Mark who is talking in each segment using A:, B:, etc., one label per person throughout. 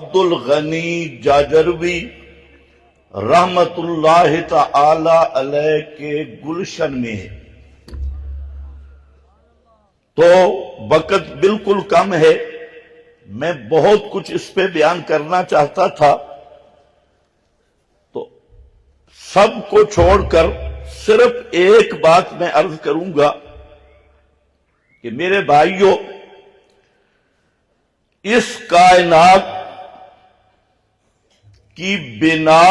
A: عبد الغنی جاجروی رحمت اللہ تعالی علیہ کے گلشن میں ہے، تو وقت بالکل کم ہے، میں بہت کچھ اس پہ بیان کرنا چاہتا تھا، تو سب کو چھوڑ کر صرف ایک بات میں عرض کروں گا کہ میرے بھائیوں، اس کائنات کی بنا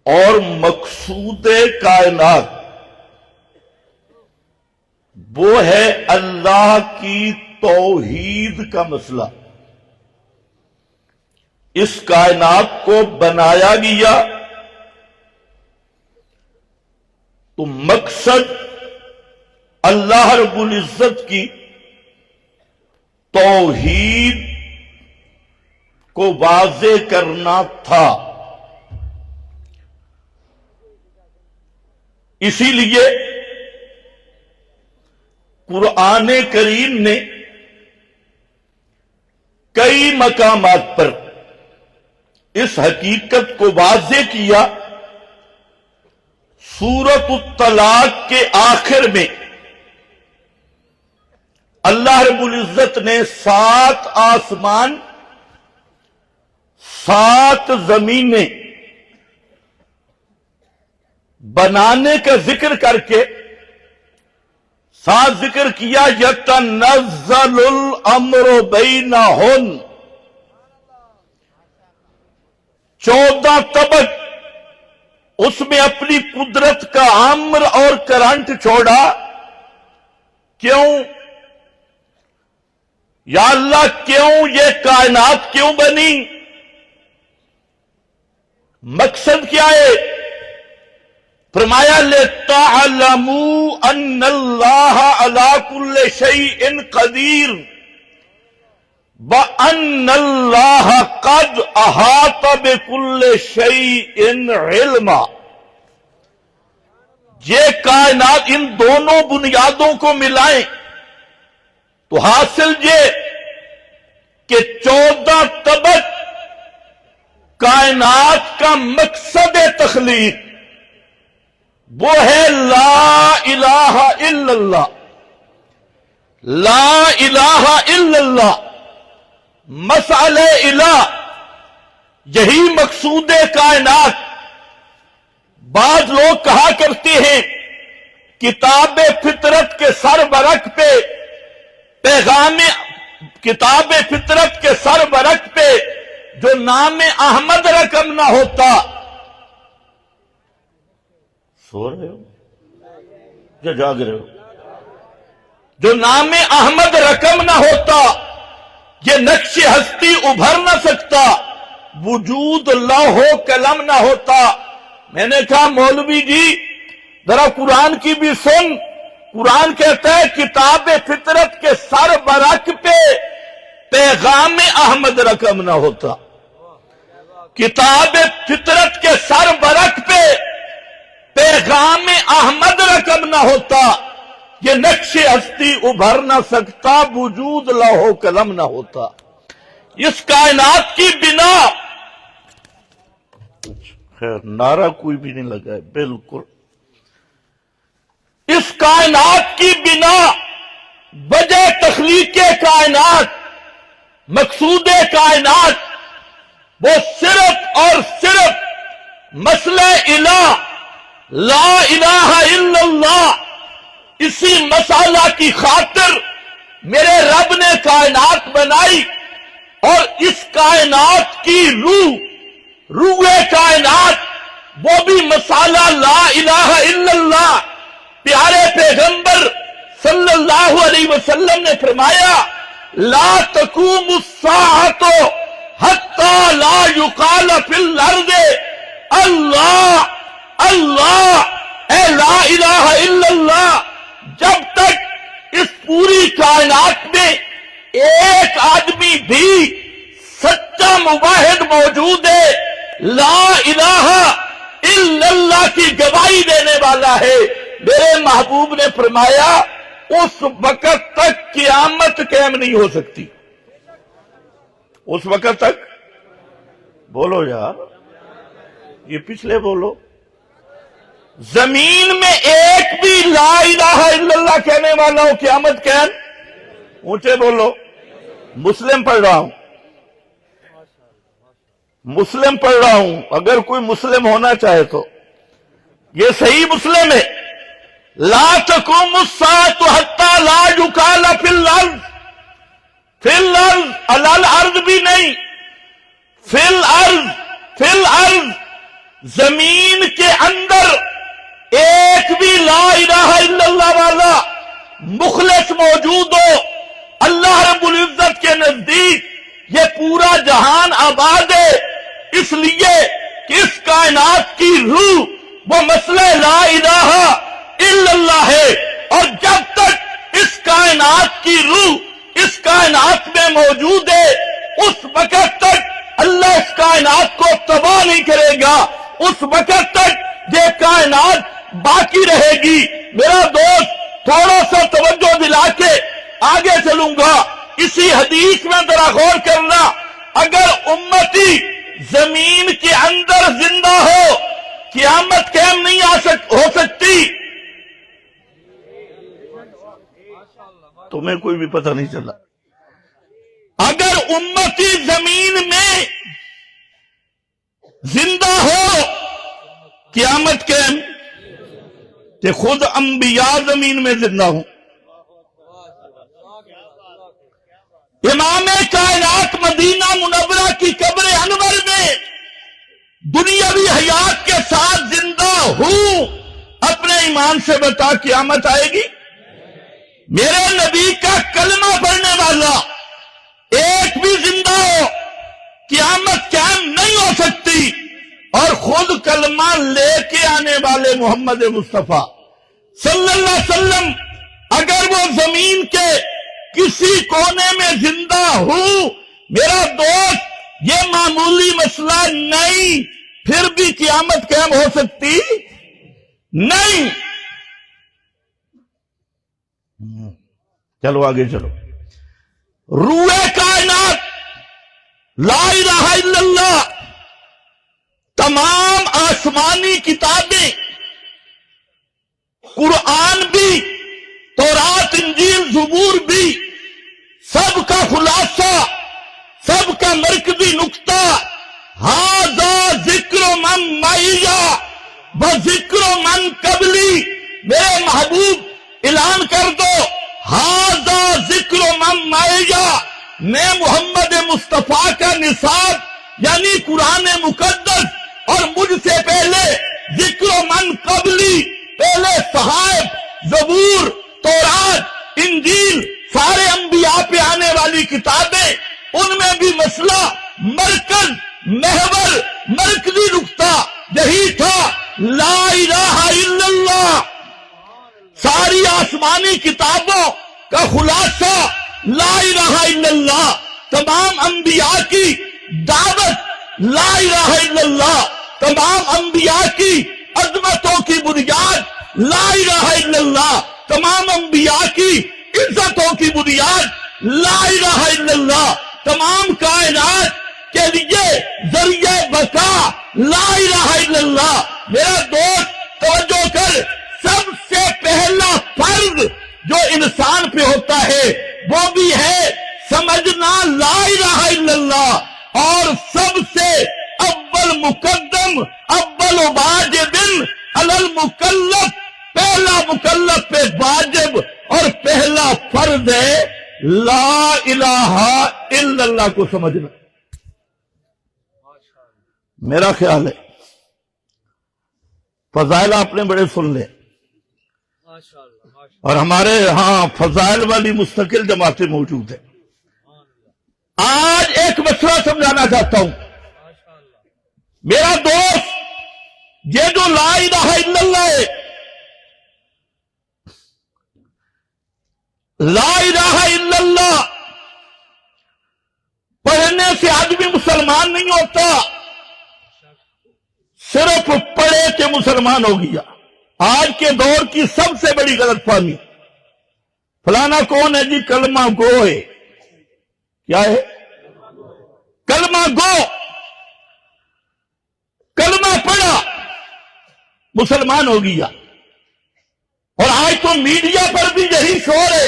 A: اور مقصود کائنات وہ ہے اللہ کی توحید کا مسئلہ۔ اس کائنات کو بنایا گیا تو مقصد اللہ رب العزت کی توحید کو واضح کرنا تھا۔ اسی لیے قرآن کریم نے کئی مقامات پر اس حقیقت کو واضح کیا۔ سورۃ الطلاق کے آخر میں اللہ رب العزت نے 7 آسمان 7 زمینیں بنانے کا ذکر کر کے ساتھ ذکر کیا یتنزل الامر بینہن، 14 طبق اس میں اپنی قدرت کا امر اور کرنٹ چھوڑا۔ کیوں یا اللہ، کیوں یہ کائنات کیوں بنی؟ مقصد کیا ہے؟ فرمایا لِتَعْلَمُوا أَنَّ اللَّهَ عَلَى كُلِّ شَيْءٍ قَدِيرٌ وَأَنَّ اللَّهَ قَدْ أَحَاطَ بِكُلِّ شَيْءٍ عِلْمًا۔ یہ کائنات ان دونوں بنیادوں کو ملائیں تو حاصل یہ کہ 14 طبق کائنات کا مقصد تخلیق وہ ہے لا الہ الا اللہ، لا الہ الا اللہ، مسئلہ الہ، یہی مقصود کائنات۔ بعض لوگ کہا کرتے ہیں کتاب فطرت کے سر برق پہ پیغام، کتاب فطرت کے سر برق پہ جو نام احمد رقم نہ ہوتا۔ سو رہے ہو یا جاگ رہے ہو؟ جو نام احمد رقم نہ ہوتا، یہ نقش ہستی ابھر نہ سکتا، وجود لوح و قلم نہ ہوتا۔ میں نے کہا مولوی جی ذرا قرآن کی بھی سن، قرآن کہتا ہے کتاب فطرت کے سر برق پہ پیغام احمد رقم نہ ہوتا، کتاب فطرت کے سر برق پہ پیغام احمد رقم نہ ہوتا، یہ نقش ہستی ابھر نہ سکتا، وجود لوح و قلم نہ ہوتا۔ اس کائنات کی بنا، خیر نعرہ کوئی بھی نہیں لگا ہے، بالکل اس کائنات کی بنا، وجہ تخلیق کائنات، مقصود کائنات وہ صرف اور صرف مسئلہ الہ لا الہ الا اللہ۔ اسی مسئلہ کی خاطر میرے رب نے کائنات بنائی، اور اس کائنات کی روح کائنات وہ بھی مسئلہ لا الہ الا اللہ۔ پیارے پیغمبر صلی اللہ علیہ وسلم نے فرمایا لا تقوم الساعۃ حتی لا یقال فی الارض اللہ اللہ، اے لا الہ الا اللہ، جب تک اس پوری کائنات میں ایک آدمی بھی سچا موحد موجود ہے، لا الہ الا اللہ کی گواہی دینے والا ہے، میرے محبوب نے فرمایا اس وقت تک قیامت قائم نہیں ہو سکتی۔ اس وقت تک بولو یار، یہ پچھلے بولو، زمین میں ایک بھی لا الہ الا اللہ کہنے والا ہو قیامت قائم؟ اونچے بولو۔ مسلم پڑھ رہا ہوں، مسلم پڑھ رہا ہوں، اگر کوئی مسلم ہونا چاہے تو یہ صحیح مسلم ہے۔ لا تقوم الساعة حتى لا يقال في الارض، فی الارض، علی الارض بھی نہیں، فی الارض، فی الارض، زمین کے اندر ایک بھی لا الہ الا اللہ والا مخلص موجود ہو، اللہ رب العزت کے نزدیک یہ پورا جہان آباد ہے، اس لیے کہ اس کائنات کی روح وہ مسئلہ لا الہ الا اللہ ہے، اور جب تک اس کائنات کی روح اس کائنات میں موجود ہے، اس وقت تک اللہ اس کائنات کو تباہ نہیں کرے گا، اس وقت تک یہ کائنات باقی رہے گی۔ میرا دوست تھوڑا سا توجہ دلا کے آگے چلوں گا، اسی حدیث میں ذرا غور کرنا، اگر امتی زمین کے اندر زندہ ہو قیامت قائم نہیں ہو سکتی۔ تمہیں کوئی بھی پتہ نہیں چلا، اگر امتی زمین میں زندہ ہو قیامت قائم، کہ خود انبیاء زمین میں زندہ ہوں۔ امام کائنات مدینہ منورہ کی قبر انور میں دنیاوی حیات کے ساتھ زندہ ہوں، اپنے ایمان سے بتا قیامت آئے گی؟ میرے نبی کا کلمہ پڑھنے والا ایک بھی زندہ ہو قیامت قائم نہیں ہو سکتی، اور خود کلمہ لے کے آنے والے محمد مصطفیٰ صلی اللہ علیہ وسلم اگر وہ زمین کے کسی کونے میں زندہ ہوں، میرا دوست یہ معمولی مسئلہ نہیں، پھر بھی قیامت قائم ہو سکتی نہیں۔ چلو آگے چلو۔ روح کائنات لا الہ الا اللہ، تمام آسمانی کتابیں، قرآن بھی، تورات، انجیل، زبور بھی، سب کا خلاصہ، سب کا مرکزی نقطہ ھذا ذکر من معی و ذکر من قبلی۔ میرے محبوب اعلان کر دو، ھذا ذکر من معی، میں محمد مصطفیٰ کا نصاب یعنی قرآن مقدس، اور مجھ سے پہلے ذکر من قبلی، پہلے صحائف، زبور، تورات، انجیل، سارے انبیاء پہ آنے والی کتابیں، ان میں بھی مسئلہ، مرکز، محور، مرکزی نقطہ یہی تھا لا الہ الا اللہ۔ ساری آسمانی کتابوں کا خلاصہ لا الہ الا اللہ، تمام انبیاء کی دعوت لا الہ الا اللہ، تمام انبیاء کی عظمتوں کی بنیاد لا الہ الا اللہ، تمام انبیاء کی عزتوں کی بنیاد لا الہ الا اللہ، تمام کائنات کے لیے ذریعہ بقا لا الہ الا اللہ۔ میرا دوست توجہ کر، سب سے پہلا فرض جو انسان پہ ہوتا ہے وہ بھی ہے سمجھنا لا الہ الا اللہ، اور سب سے اول مقدم، اول واجب علی المکلف، پہلا مکلف پہ واجب اور پہلا فرض ہے لا الہ الا اللہ کو سمجھنا۔ میرا خیال ہے فضائل آپ نے بڑے سن لے، اور ہمارے ہاں فضائل والی مستقل جماعتیں موجود ہیں۔ آج ایک مسئلہ سمجھانا چاہتا ہوں میرا دوست، یہ جو لا الہ الا اللہ ہے، لا الہ الا اللہ پڑھنے سے آدمی مسلمان نہیں ہوتا، صرف پڑھے کہ مسلمان ہو گیا۔ آج کے دور کی سب سے بڑی غلط فہمی، فلانا کون ہے جی؟ کلمہ گو ہے۔ کیا ہے؟ کلمہ گو، کلمہ پڑھا، مسلمان ہو گیا۔ اور آج تو میڈیا پر بھی یہی شور ہے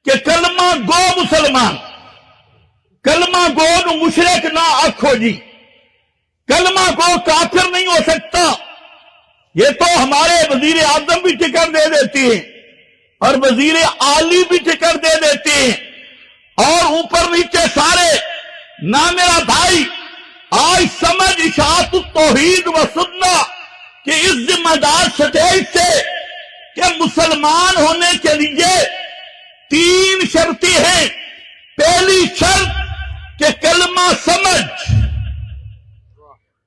A: کہ کلمہ گو مسلمان، کلمہ گو نو مشرک نہ آکھو جی، کلمہ گو کافر نہیں ہو سکتا۔ یہ تو ہمارے وزیر اعظم بھی ٹکٹ دے دیتے ہیں اور وزیر اعلی بھی ٹکٹ دے دیتے ہیں، اور اوپر نیچے سارے۔ نہ میرا بھائی، آج سمجھ اشاعت التوحید و سنہ کہ اس ذمہ دار سٹیج سے کہ مسلمان ہونے کے لیے 3 شرطیں ہیں۔ پہلی شرط کہ کلمہ سمجھ،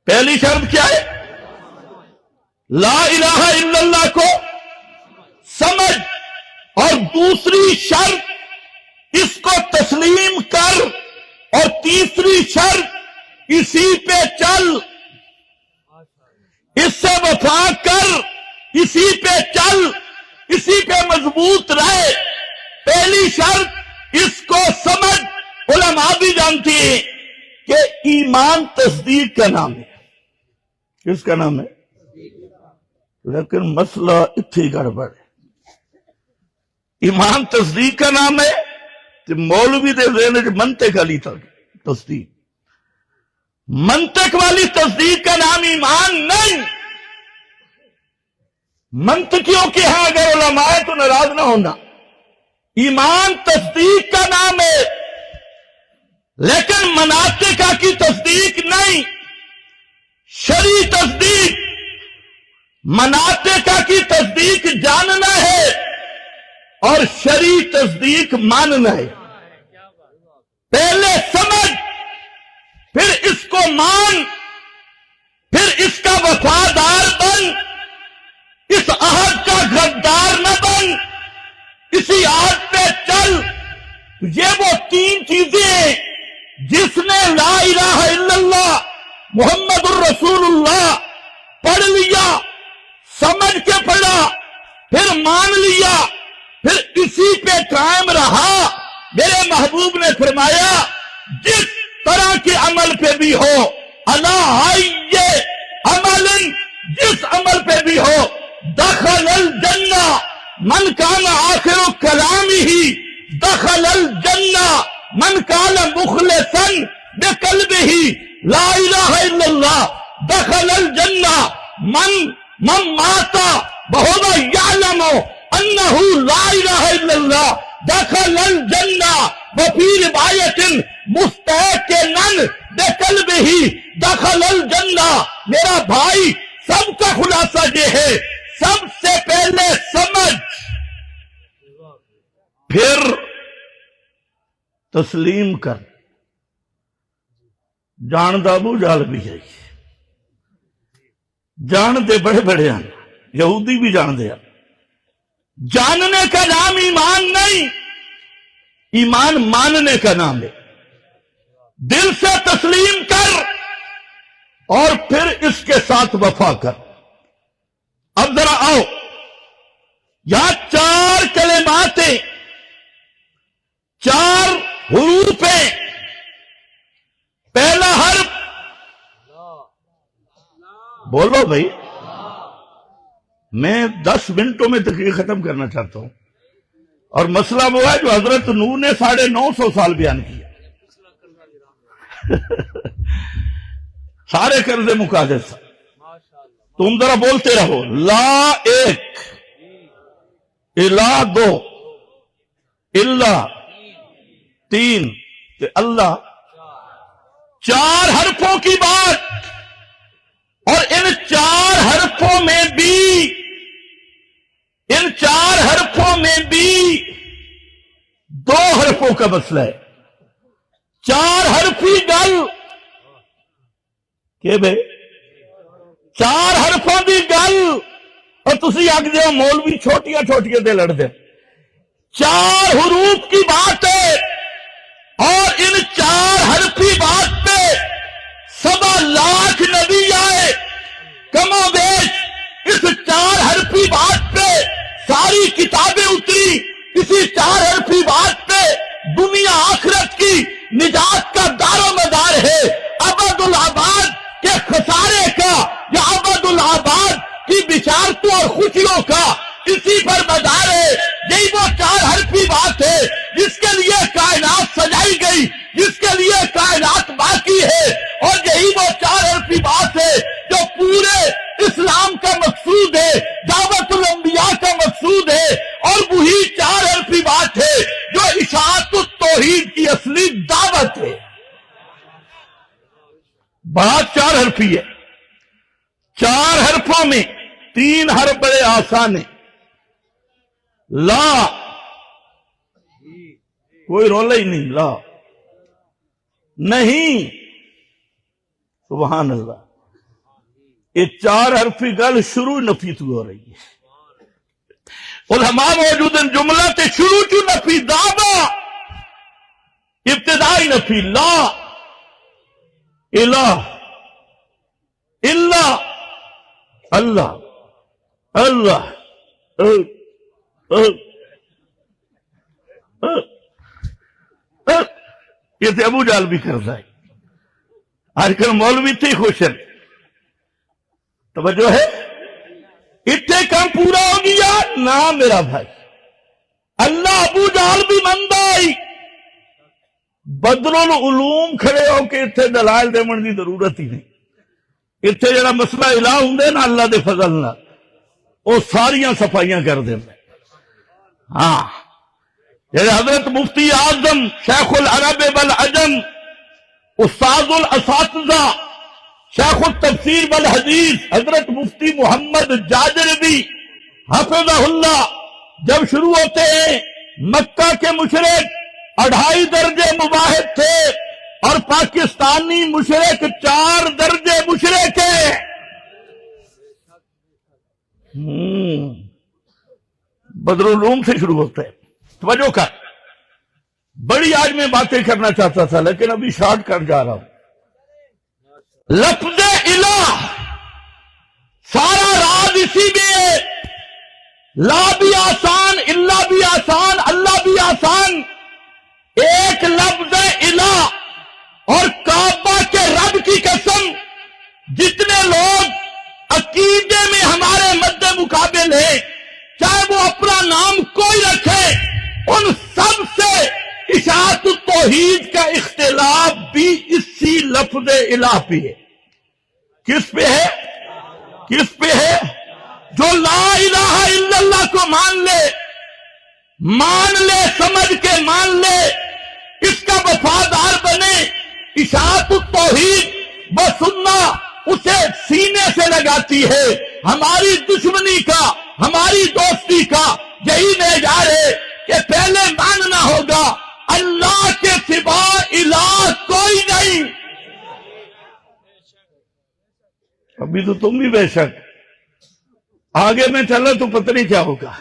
A: پہلی شرط کیا ہے؟ لا الہ الا اللہ کو سمجھ، اور دوسری شرط اس کو تسلیم کر، اور تیسری شرط اسی پہ چل، اس سے وفا کر، اسی پہ چل، اسی پہ مضبوط رہے۔ پہلی شرط اس کو سمجھ۔ علماء بھی جانتی ہیں کہ ایمان تصدیق کا نام ہے۔ کس کا نام ہے؟ لیکن مسئلہ اتھی گڑبڑ ہے۔ ایمان تصدیق کا نام ہے تو مولوی دے ذہن وچ منطق والی تصدیق، منطق والی تصدیق کا نام ایمان نہیں۔ منطقیوں کے ہاں اگر علماء ہے تو ناراض نہ ہونا، ایمان تصدیق کا نام ہے، لیکن مناطق کی تصدیق نہیں، شرعی تصدیق۔ مناطق کی تصدیق جاننا ہے اور شرعی تصدیق ماننا ہے۔ پہلے سمجھ، پھر اس کو مان، پھر اس کا وفادار بن، اس عہد کا غدار نہ بن، اسی عہد پہ چل۔ یہ وہ 3 چیزیں ہیں جس نے لا الہ الا اللہ محمد الرسول اللہ پڑھ لیا، سمجھ کے پڑھا، پھر مان لیا، پھر اسی پہ قائم رہا۔ میرے محبوب نے فرمایا جس طرح کے عمل پہ بھی ہو، علی عمل، جس عمل پہ بھی ہو، دخل الجنہ من کان آخر کلامہ، دخل الجنہ من کان مخلصا بقلبہ لا الہ الا اللہ، دخل الجنہ من مات وہو یعلم انہ لا الہ الا اللہ، دخل الجنہ۔ وفی روایت مستیقنا بقلبہ دخل الجنہ۔ میرا بھائی، سب کا خلاصہ یہ ہے، سب سے پہلے سمجھ، پھر تسلیم کر۔ جان دا ابو جہل بھی ہے، جان دے بڑے بڑے ہیں، یہودی بھی جان دے۔ جاننے کا نام ایمان نہیں، ایمان ماننے کا نام ہے۔ دل سے تسلیم کر اور پھر اس کے ساتھ وفا کر۔ اب ذرا آؤ، یہاں 4 کلمات ہیں، 4 حروف ہیں۔ پہلا حرف، بولو بھائی، میں 10 منٹوں میں تقریر ختم کرنا چاہتا ہوں، اور مسئلہ وہ ہے جو حضرت نوح نے 950 سال بیان کیا۔ سارے قرضے مکا دے سا۔ تم ذرا بولتے رہو، لا 1، الہ 2، اللہ 3، اللہ 4 حرفوں کی بات، اور ان 4 حرفوں میں بھی، ان 4 حرفوں میں بھی 2 حرفوں کا مسئلہ ہے۔ 4 حرفی گل کہ بھئی 4 حرفوں دی گل، اور تسی آگ دے مولوی چھوٹیاں چھوٹیاں دے لڑ دے۔ 4 حروف کی بات ہے، اور ان 4 حرفی بات پہ 7 لاکھ نبی آئے، کم و بیش اس 4 حرفی بات پہ ساری کتابیں اتری، اسی 4 حرفی بات پہ دنیا آخرت کی نجات کا دار و مدار بات 4 حرفی ہے، 4 حرفوں میں 3 حرف بڑے آسان ہیں۔ لا، کوئی رولا ہی نہیں، لا نہیں، سبحان اللہ۔ یہ 4 حرفی گل شروع نفی تو ہو رہی ہے۔ علماء موجود ہیں، جملہ تے شروع چو نفی، دعویٰ ابتدائی نفی، لا الہ الا اللہ، اللہ یہ تو ابو جہل بھی کرتا ہے۔ آج کل مولوی تھے خوش ہیں، توجہ ہے، اتنے کام پورا ہو گیا نا میرا بھائی، اللہ ابو جہل بھی مندائی، بدر العلوم کھڑے ہو کے اتنے دلائل دیمن کی ضرورت ہی نہیں۔ اتنے جڑا مسئلہ الہ ہوں نا اللہ دے فضل نہ، وہ ساریاں صفائیاں کر دیں۔ ہاں، جیسے حضرت مفتی اعظم شیخ العرب والعجم استاذ الاساتذہ شیخ التفسیر والحدیث حضرت مفتی محمد جاجروی حفظہ اللہ جب شروع ہوتے ہیں، مکہ کے مشرک 2.5 درجے مباحث تھے اور پاکستانی مشرک 4 درجے مشرک ہیں۔ بدر العلوم سے شروع ہوتا ہے، توجہ کر۔ بڑی آج میں باتیں کرنا چاہتا تھا لیکن ابھی شارٹ کر جا رہا ہوں۔ لفظ الہ سارا راز اسی میں، لا بھی آسان، الا بھی آسان، اللہ بھی آسان۔ ایک لفظ الہ اور کعبہ کے رب کی قسم، جتنے لوگ عقیدے میں ہمارے مد مقابل ہیں، چاہے وہ اپنا نام کوئی رکھے، ان سب سے اشاعت التوحید کا اختلاف بھی اسی لفظ الہ پہ ہے۔ کس پہ ہے؟ کس پہ ہے؟ جو لا الہ الا اللہ کو مان لے، سمجھ کے مان لے، اس کا وفادار بنے، اشاعت التوحید و سنہ اسے سینے سے لگاتی ہے۔ ہماری دشمنی کا، ہماری دوستی کا یہی معیار ہے کہ پہلے ماننا ہوگا اللہ کے سوا الہ کوئی نہیں۔ ابھی تو تم بھی بے شک، آگے میں چلا تو پتہ نہیں کیا ہوگا۔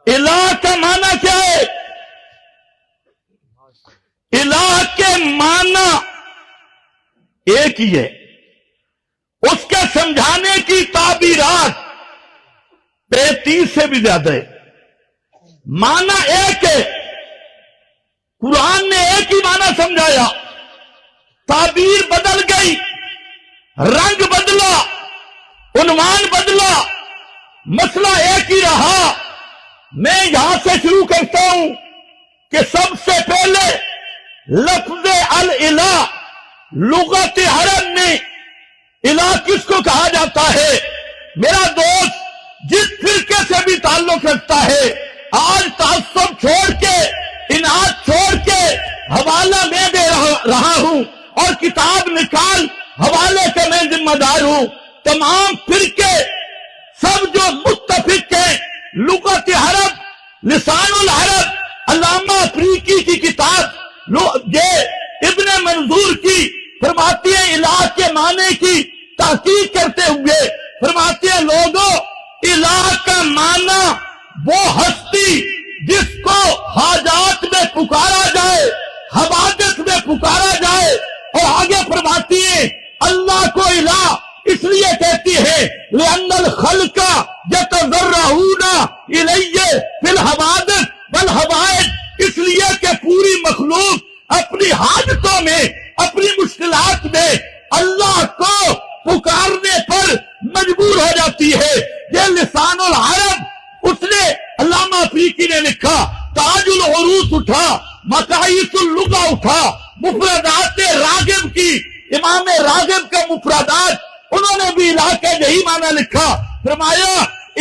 A: الہ کا معنی کیا ہے؟ الہ کے معنی ایک ہی ہے، اس کے سمجھانے کی تعبیرات 35 سے بھی زیادہ ہے۔ معنی ایک ہے، قرآن نے ایک ہی معنی سمجھایا، تعبیر بدل گئی، رنگ بدلا، عنوان بدلا، مسئلہ ایک ہی رہا۔ میں یہاں سے شروع کرتا ہوں کہ سب سے پہلے لفظ الالہ لغت عرب میں الہ کس کو کہا جاتا ہے؟ میرا دوست جس فرقے سے بھی تعلق رکھتا ہے، آج تعصب چھوڑ کے، اناد چھوڑ کے حوالہ میں دے رہا ہوں اور کتاب نکال، حوالے کا میں ذمہ دار ہوں۔ تمام فرقے سب جو متفق ہیں، لغت عرب، لسان العرب، علامہ افریقی کی کتاب یہ ابن منظور کی فرماتی ہے، الہ کے معنی کی تحقیق کرتے ہوئے فرماتے ہیں، لوگوں الہ کا معنی وہ ہستی جس کو حاجات میں پکارا جائے، حوادث میں پکارا جائے، اور آگے فرماتی ہے اللہ کو الہ اس لیے کہتی ہے لأن الخلق یتضرعون الیہ فی الحوادث والحوائج، اس لیے کہ پوری مخلوق اپنی حاجتوں میں، اپنی مشکلات میں اللہ کو پکارنے پر مجبور ہو جاتی ہے۔ یہ لسان العرب، اس نے علامہ افریقی نے لکھا، تاج العروض اٹھا، مقایس اللغہ اٹھا، مفردات راغب کی، امام راغب کا مفردات، انہوں نے بھی الہ کا یہی معنی لکھا۔ فرمایا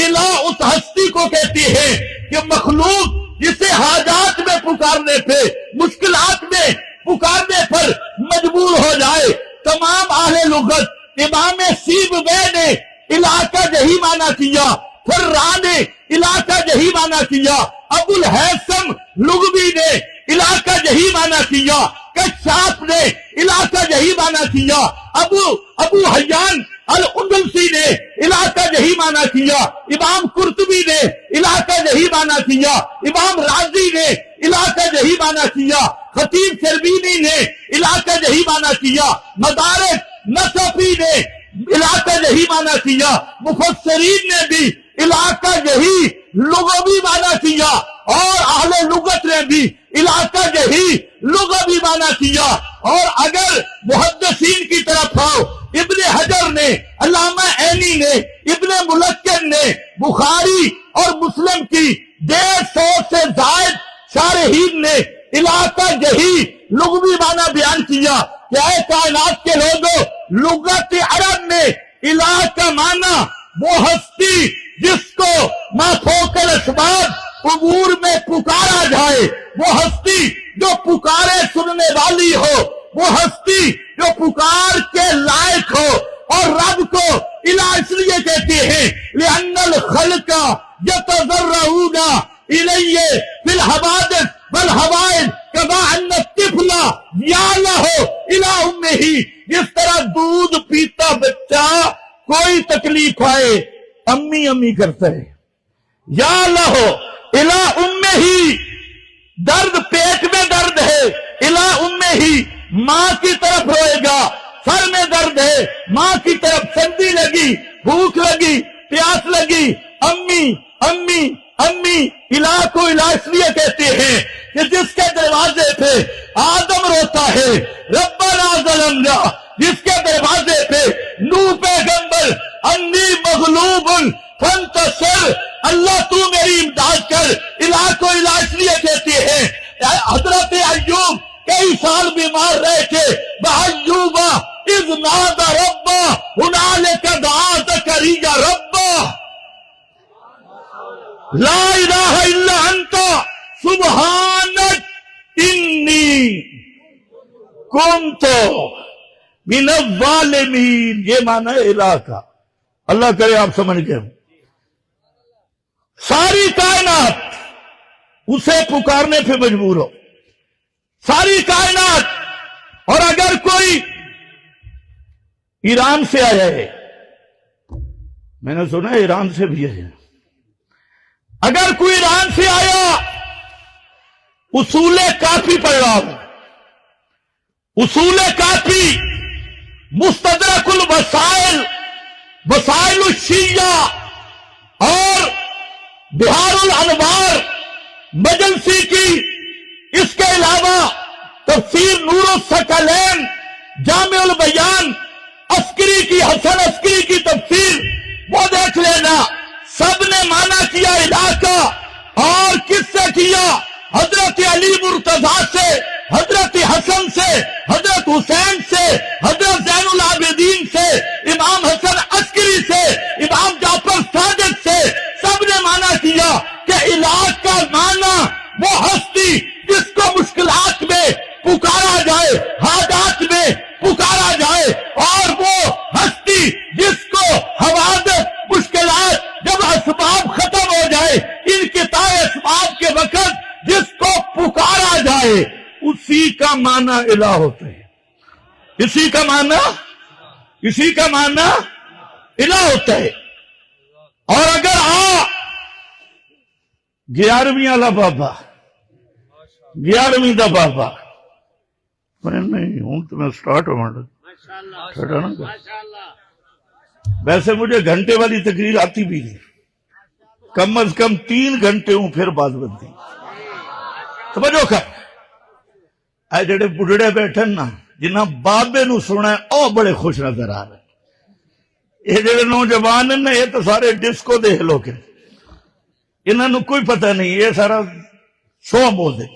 A: الہ اس ہستی کو کہتی ہے کہ مخلوق جسے حاجات میں پکارنے پہ، مشکلات میں پکارنے پر مجبور ہو جائے۔ تمام لغت امام سیبویہ نے علاقہ جہی معنی کیا، پھر راہ نے علاقہ جہی معنی کیا، ابو الحیثم لغوی نے علاقہ جہی معنی کیا، کشاف نے علاقہ جہی معنی کیا، ابو حیان الاندلسی نے علاقہ جہی معنی کیا، امام قرطبی نے علاقہ جہی معنی کیا، امام رازی نے علاقہ جہی معنی کیا، خطیب شربینی نے علاقہ جہی معنی کیا، مدارک نصفی نے علاقہ جہی معنی کیا، مفسرین نے بھی علاقہ جہی لغوی معنی کیا، اور اہل لغت نے بھی علاقہ جہی لغوی معنی کیا۔ اور اگر محدثین کی طرف آؤ، ابن حجر نے، علامہ عینی نے، ابن ملکن نے بخاری اور مسلم کی 150 سے زائد شارحین نے علاقہ جہی لغوی معنی بیان کیا کہ اے کائنات کے لوگوں، لغت عرب میں علاقہ معنی وہ ہستی جس کو ما فوق الاسباب امور میں پکارا جائے، وہ ہستی جو پکارے سننے والی ہو، وہ ہستی جو پکار کے لائق ہو۔ اور رب کو الہ اس لیے کہتے ہیں لأن الخلق یتضرعون الیہ فی الحوادث والحوائج کما ان الطفل یعلہ الہ امہ، جس طرح دودھ پیتا بچہ کوئی تکلیف آئے امی امی کرتا ہے، یا لہو الہ امہ ہی، درد پیٹ میں درد ہے الہ امہ ہی، ماں کی طرف روئے گا، سر میں درد ہے ماں کی طرف، سردی لگی، بھوک لگی، پیاس لگی، امی امی امی۔ الہ کو الہ اس لیے کہتے ہیں کہ جس کے دروازے پہ آدم روتا ہے ربنا ظلمنا، جس کے دروازے پہ نوح پیغمبر انی مغلوب فانتصر، اللہ تو میری امداد کر، الہ کو الہ اس لیے کہتے ہیں۔ حضرت ایوب کئی سال بیمار رہے تھے، بَأَيُّوبَ اِذْ نَادَى رَبَّهُ هُنَالِكَ دَعَا زَكَرِيَّا رَبَّهُ لَا إِلَٰهَ إِلَّا أَنْتَ سُبْحَانَكَ إِنِّي كُنتُ مِنَ الظَّالِمِينَ، یہ معنی ہے الہ کا۔ اللہ کرے آپ سمجھ گئے۔ ساری کائنات اسے پکارنے پہ مجبور ہو، ساری کائنات۔ اور اگر کوئی ایران سے آیا ہے، میں نے سنا ایران سے بھی ہے، اگر کوئی ایران سے آیا اصول کافی پڑھ رہا ہوں، اصول کافی، مستدرک الوسائل، وسائل الشیعہ اور بہار الانوار مجلسی کی، اس کے علاوہ تفسیر نور الثقلین، جامع البیان، عسکری کی، حسن عسکری کی تفسیر وہ دیکھ لینا، سب نے معنی کیا الہ کا۔ اور کس سے کیا؟ حضرت علی مرتضیٰ سے، حضرت حسن سے، حضرت حسین سے، حضرت زین العابدین سے، امام حسن عسکری سے، امام جعفر صادق سے، سب نے معنی کیا کہ الہ کا معنی وہ ہستی جس کو مشکلات میں پکارا جائے، حاجات میں پکارا جائے، اور وہ ہستی جس کو حوادث، مشکلات، جب اسباب ختم ہو جائے، انقطاع اسباب کے وقت جس کو پکارا جائے، اسی کا معنی الہ ہوتا ہے، اسی کا معنی الہ ہوتا ہے۔ اور اگر 11ویں والا بابا، 11ویں دا بابا، نہیں ہوں تو میں سٹارٹ ہوں ویسے مجھے گھنٹے والی تقریر آتی بھی نہیں، کم از کم 3 گھنٹے ہوں پھر بات بنتی۔ سمجھو کر اے جڑے بڑھڑے بیٹھن نا، جنہاں بابے نو سنا ہے او بڑے خوش نظر آ رہے، یہ جڑے نوجوان ہیں یہ تو سارے ڈسکو دے لوگ ہیں، انہاں نو کوئی پتہ نہیں، یہ سارا سو بول دے،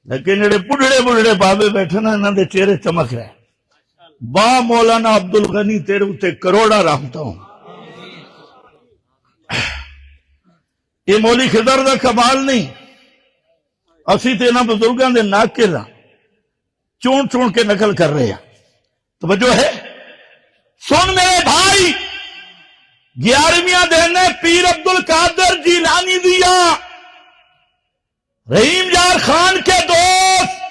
A: لیکن جڑے بڑھڑے بابے بیٹھے نا انہاں دے چہرے چمک رہے۔ با مولانا عبدالغنی تیرے اتے کروڑا رحمتا ہوں۔ یہ مولی خضر دا کمال نہیں، اسی تے انہاں بزرگاں دے ناکے لا چون کے نقل کر رہے ہیں۔ توجہ ہے سن میرے بھائی، 11ویں دن پیر عبد القادر جیلانی دیا، رحیم یار خان کے دوست،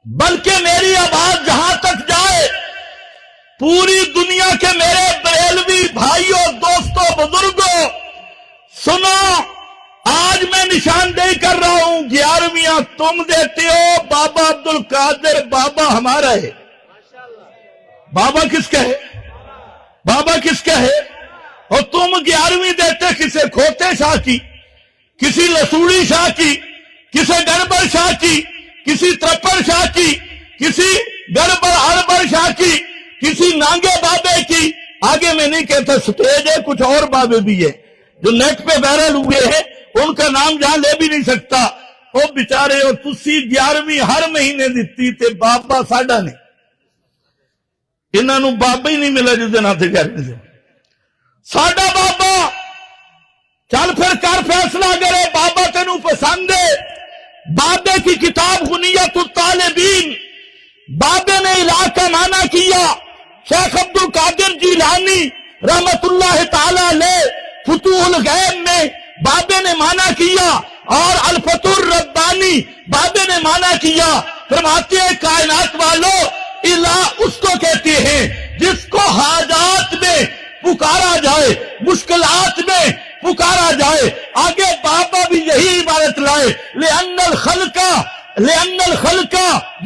A: بلکہ میری آواز جہاں تک جائے پوری دنیا کے میرے بریلوی بھائیوں، دوستوں، بزرگوں، سنو، آج میں نشاندہی کر رہا ہوں، 11ویں تم دیتے ہو، بابا عبد القادر بابا ہمارا ہے۔ بابا کس کا ہے؟ بابا کس کا ہے؟ اور تم 11ویں دیتے کسے؟ کھوتے شاہ کی، کسی لسوڑی شاہ کی، کسی گڑبڑ شاہ کی، کسی ترپڑ شاہ کی، کسی گڑبڑ ہڑبڑ شاہ کی، کسی نانگے بابے کی۔ آگے میں نہیں کہتا، سٹیج ہے، کچھ اور بابے بھی ہے جو نیٹ پہ وائرل ہوئے ہیں، ان کا نام جہاں لے بھی نہیں سکتا۔ وہ بیچارے ہو تسی 11ویں ہر مہینے دیتی تے بابا ساڈا نے، انہاں نوں بابا ہی نہیں ملا جس دن آتے 11ویں دن ساڈا بابا۔ چل پھر کر فیصلہ کرے، بابا تینوں پسند ہے؟ بابے کی کتاب غنیت الطالبین، بابے نے الہ کا معنی کیا، شیخ عبد القادر جیلانی رحمت اللہ تعالی علیہ فتوح الغیب میں بابے نے معنی کیا، اور الفتح الربانی بابے نے معنی کیا۔ فرماتے ہیں کائنات والوں، الہ اس کو کہتے ہیں جس کو حاجات میں پکارا جائے، مشکلات میں پکارا جائے۔ آگے بابا بھی یہی عبارت لائے، لِأَنَّ الْخَلْقَ،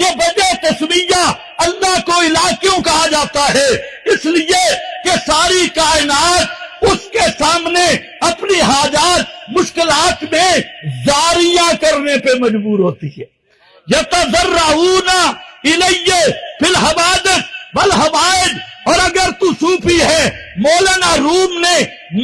A: یہ وجہ تسمیہ اللہ کو الہ کیوں کہا جاتا ہے؟ اس لیے کہ ساری کائنات اس کے سامنے اپنی حاجات مشکلات میں زاریاں کرنے پہ مجبور ہوتی ہے۔ یتضرعون الیہ فی الحوادث والحوائج۔ اور اگر تو صوفی ہے، مولانا روم نے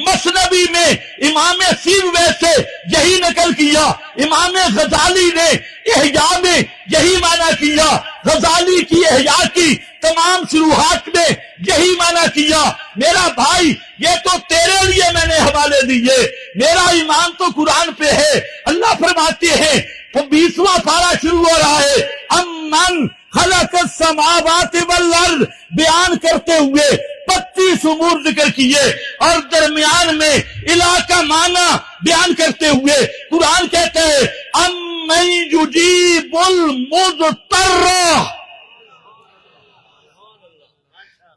A: مثنوی میں امام سیبوی سے یہی نقل کیا، امام غزالی نے احیاء میں یہی معنی کیا، غزالی کی احیاء کی تمام شروحات میں یہی معنی کیا۔ میرا بھائی، یہ تو تیرے لیے میں نے حوالے دیے، میرا ایمان تو قرآن پہ ہے۔ اللہ فرماتے ہیں، 20واں پارہ شروع ہو رہا ہے، امن خلق السماوات والارض بیان کرتے ہوئے 25 امور ذکر کیے، اور درمیان میں الہ کا معنی بیان کرتے ہوئے قرآن کہتے ہیں، امن یجیب المضطر،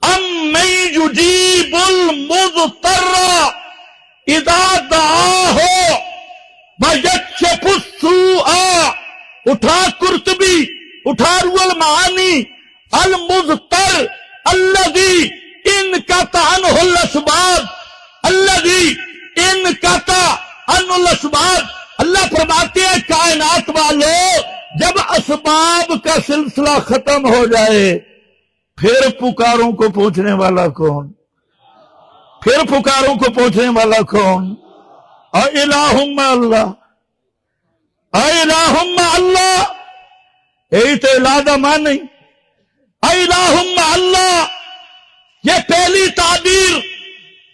A: امن یجیب المضطر اذا دعاہ ویکشف السوء۔ اٹھا قرطبی، اٹھا روح المعانی، المضطر الذی انقطع عنہ الاسباب، الذی انقطع عنہ الاسباب۔ اللہ فرماتے ہیں کائنات والوں، جب اسباب کا سلسلہ ختم ہو جائے پھر پکاروں کو پہنچنے والا کون؟ پھر پکاروں کو پہنچنے والا کون؟ الہم اللہ، الہم اللہ، یہی تو الہ دا مان نہیں۔ الہم اللہ، یہ پہلی تعبیر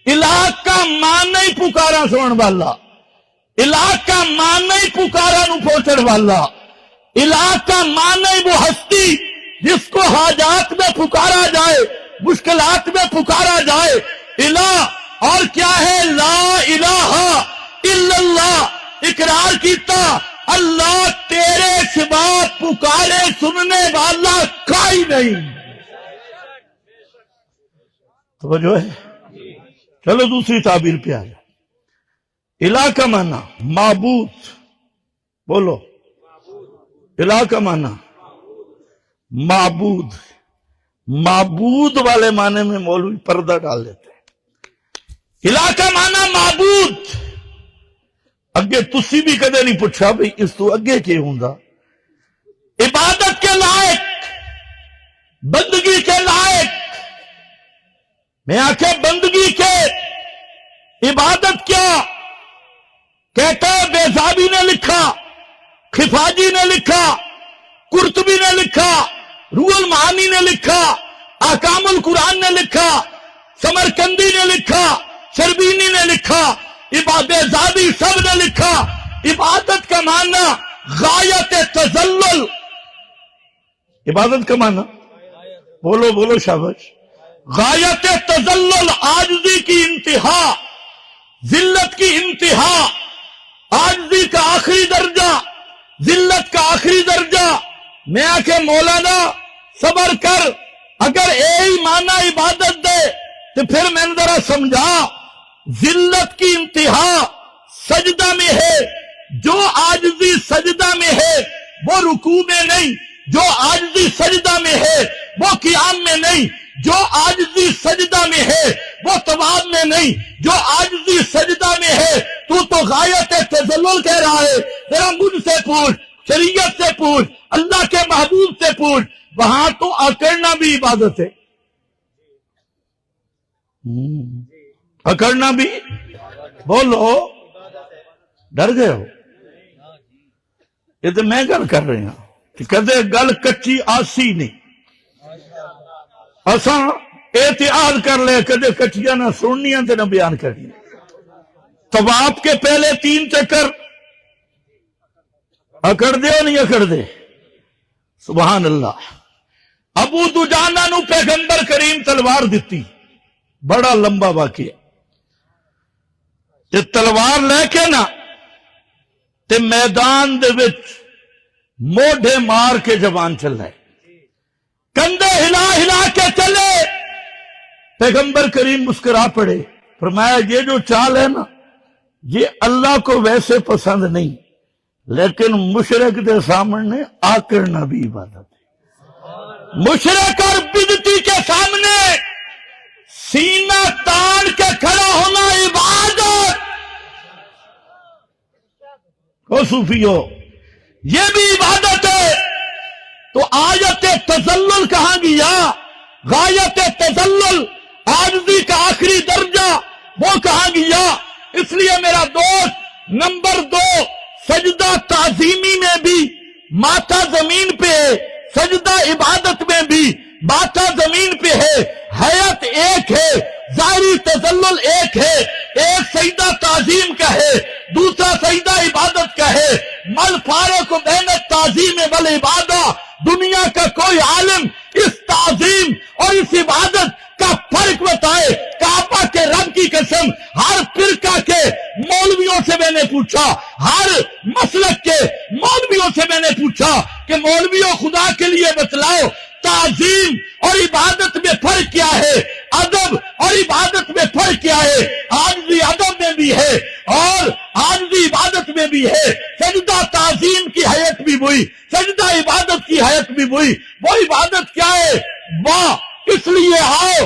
A: الہ کا معنی پکارا سنن والا، الہ کا معنی پکارا نو پہنچن والا، الہ کا معنی وہ ہستی جس کو حاجات میں پکارا جائے، مشکلات میں پکارا جائے۔ الہ اور کیا ہے؟ لا الہ الا اللہ، اقرار کیتا اللہ تیرے سوا پکارے سننے والا کوئی نہیں۔ توجہ ہے؟ چلو دوسری تعبیر پہ آ جائے۔ الہ کا معنی معبود، بولو، الہ کا معنی معبود۔ معبود والے معنی میں مولوی پردہ ڈال دیتے ہیں۔ الہ کا معنی معبود۔ اگے تسی بھی کدے نہیں پوچھا بھئی اس تو اگے کی ہوندا؟ عبادت کے لائق، بندگی کے لائق۔ میں آکھے بندگی کے، عبادت کیا؟ کہتا ہے بیزابی نے لکھا، خفاجی نے لکھا، قرطبی نے لکھا، روح المعانی نے لکھا، احکام القرآن نے لکھا، سمرکندی نے لکھا، شربینی نے لکھا، بیزابی سب نے لکھا۔ عبادت کا معنی غایت تذلل، عبادت کا معنی بولو بولو شاباش، غایت تذلل عاجزی کی انتہا، ذلت کی انتہا، عاجزی کا آخری درجہ، ذلت کا آخری درجہ۔ میں آکے مولانا صبر کر، اگر یہی معنی عبادت دے تو پھر میں نے ذرا سمجھا، ذلت کی انتہا سجدہ میں ہے، جو عاجزی سجدہ میں ہے وہ رکوع میں نہیں، جو عاجزی سجدہ میں ہے وہ قیام میں نہیں، جو عاجزی سجدہ میں ہے وہ طواف میں نہیں، جو عاجزی سجدہ میں ہے تو غایت تذلل کہہ رہا ہے۔ ذرا مجھ سے پوچھ، شریعت سے پوچھ، اللہ کے محبوب سے پوچھ، وہاں تو اکڑنا بھی عبادت ہے، اکڑنا بھی، بولو، ڈر گئے ہو؟ یہ تو میں گل کر رہی ہوں کہ کدے گل کچی آسی نہیں، اساں احتیاط کر لے کدے کچیاں نہ سننیاں تے نہ بیان کرنی۔ طواف کے پہلے 3 چکر اکڑ دے اور نہیں اکڑ دے؟ سبحان اللہ۔ ابو دجانہ نو پیغمبر کریم تلوار دیتی، بڑا لمبا واقعہ، تے تلوار لے کے نا تے میدان دے وچ موڈے مار کے جوان چل رہے، کندھے ہلا ہلا کے چلے۔ پیغمبر کریم مسکرا پڑے، فرمایا یہ جو چال ہے نا یہ اللہ کو ویسے پسند نہیں، لیکن مشرک دے سامنے آکڑنا بھی عبادت ہے۔ مشرک اور بدعتی کے سامنے سینہ تان کے کھڑا ہونا عبادت۔ او صوفیو، یہ بھی عبادت ہے۔ تو آیت تذلل کہاں گیا؟ غایت تذلل، عاجزی کا آخری درجہ، وہ کہاں گیا؟ اس لیے میرا دوست، نمبر 2، سجدہ تعظیمی میں بھی ماتھا زمین پہ ہے، سجدہ عبادت میں بھی ماتھا زمین پہ ہے، حیت ایک ہے، ظاہری تذلل ایک ہے، ایک سجدہ تعظیم کا ہے، دوسرا سجدہ عبادت کا ہے۔ مل فارق بین التعظیم والعبادہ، دنیا کا کوئی عالم اس تعظیم اور اس عبادت کا فرق بتائے۔ کعبہ کے رب کی قسم، ہر فرقہ کے مولویوں سے میں نے پوچھا، ہر مسلک کے مولویوں سے میں نے پوچھا کہ مولویوں خدا کے لیے بتلاؤ تعظیم اور عبادت میں فرق کیا ہے، ادب اور عبادت میں فرق کیا ہے؟ عاجزی ادب میں بھی ہے اور عاجزی عبادت میں بھی ہے۔ سجدہ تعظیم کی حیت بھی وہی، سجدہ عبادت کی حیت بھی وہی۔ وہ عبادت کیا ہے؟ واہ! اس لیے آؤ،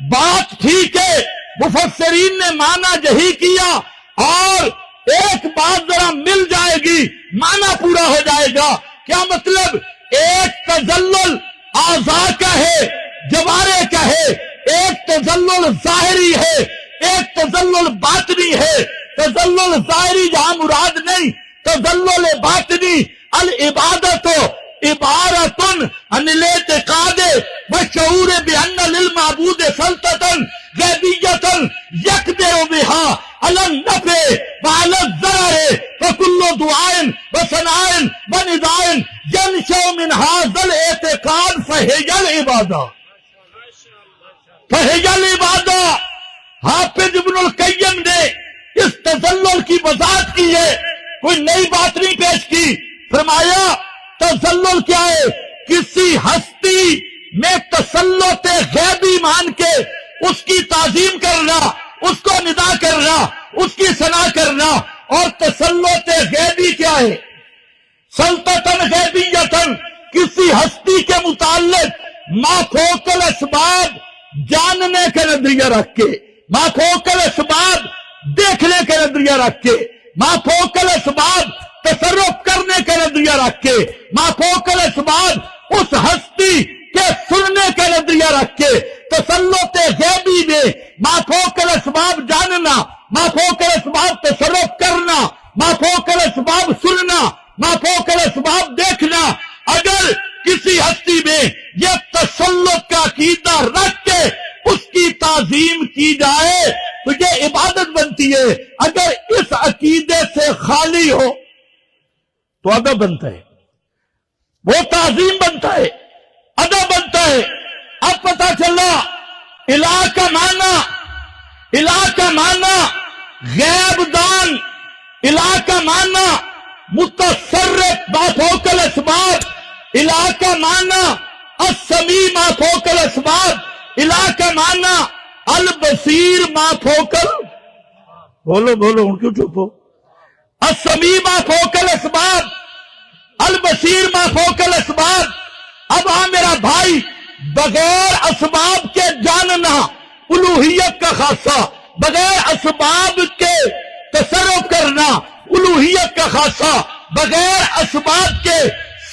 A: بات ٹھیک ہے، مفسرین نے معنی یہی کیا، اور ایک بات ذرا مل جائے گی، معنی پورا ہو جائے گا۔ کیا مطلب؟ ایک تذلل اعضاء کا ہے، جوارے کا ہے، ایک تذلل ظاہری ہے، ایک تذلل باطنی ہے۔ تذلل ظاہری جہاں مراد نہیں، تذلل باطنی، العبادت عبارت عن الاعتقاد والشعور بأن للمعبود سلطة غیبیۃ یقدر بها على النفع وعلى الضرر فكل دعاء وثناء ونداء ينشأ من هذا الاعتقاد فهي العبادة، فهي العبادة۔ حافظ ابن القیم نے اس تذلل کی وضاحت کی ہے، کوئی نئی بات نہیں پیش کی۔ فرمایا تذلل کیا ہے؟ کسی ہستی میں تسلط غیبی مان کے اس کی تعظیم کرنا، اس کو ندا کرنا، اس کی ثنا کرنا۔ اور تسلط غیبی کیا ہے؟ سلطتن غیبیتن، کسی ہستی کے متعلق ما فوق الاسباب جاننے کا نظریہ رکھ کے، ما فوق الاسباب دیکھنے کا نظریہ رکھ کے، ما فوق الاسباب تصرف کرنے کا نظریہ رکھ کے، ما فوق الاسباب اس ہستی کے سننے کا نظریہ رکھ کے، تسلط غیبی میں ما فوق الاسباب جاننا، ما فوق الاسباب تصرف کرنا، ما فوق الاسباب سننا، ما فوق الاسباب دیکھنا۔ اگر کسی ہستی میں یہ تسلط کا عقیدہ رکھ کے اس کی تعظیم کی جائے تو یہ عبادت بنتی ہے۔ اگر اس عقیدے سے خالی ہو تو ادب بنتا ہے، وہ تعظیم بنتا ہے، ادب بنتا ہے۔ اب پتہ چلا الہ کا معنی غیب دان، الہ کا معنی متصرف ما فوق الاسباب، الہ کا معنی السمیع ما فوق الاسباب، الہ کا معنی البصیر ما فوق بولو ان کیوں چپ ہو؟ السمیع ما فوق الاسباب، البصیر ما فوق الاسباب۔ اب میرا بھائی، بغیر اسباب کے جاننا الوہیت کا خاصہ، بغیر اسباب کے تصرف کرنا الوہیت کا خاصہ، بغیر اسباب کے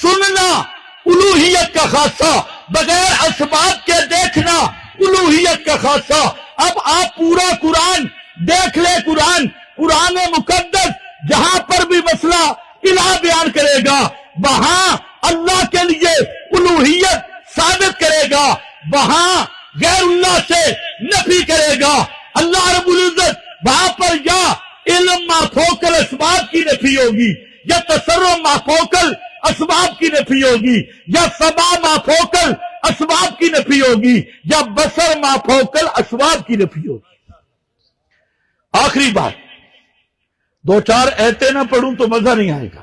A: سننا الوہیت کا خاصہ، بغیر اسباب کے دیکھنا الوہیت کا خاصہ۔ اب آپ پورا قرآن دیکھ لیں، قرآن مقدس جہاں پر بھی مسئلہ الہ بیان کرے گا وہاں اللہ کے لیے الوہیت ثابت کرے گا، وہاں غیر اللہ سے نفی کرے گا۔ اللہ رب العزت وہاں پر یا علم ما فوق الاسباب کی نفی ہوگی، یا تصرف ما فوق الاسباب کی نفی ہوگی، یا سماع ما فوق الاسباب کی نفی ہوگی، یا بصر ما فوق الاسباب کی نفی ہوگی۔ آخری بات، 2-4 ایتیں نہ پڑھوں تو مزہ نہیں آئے گا۔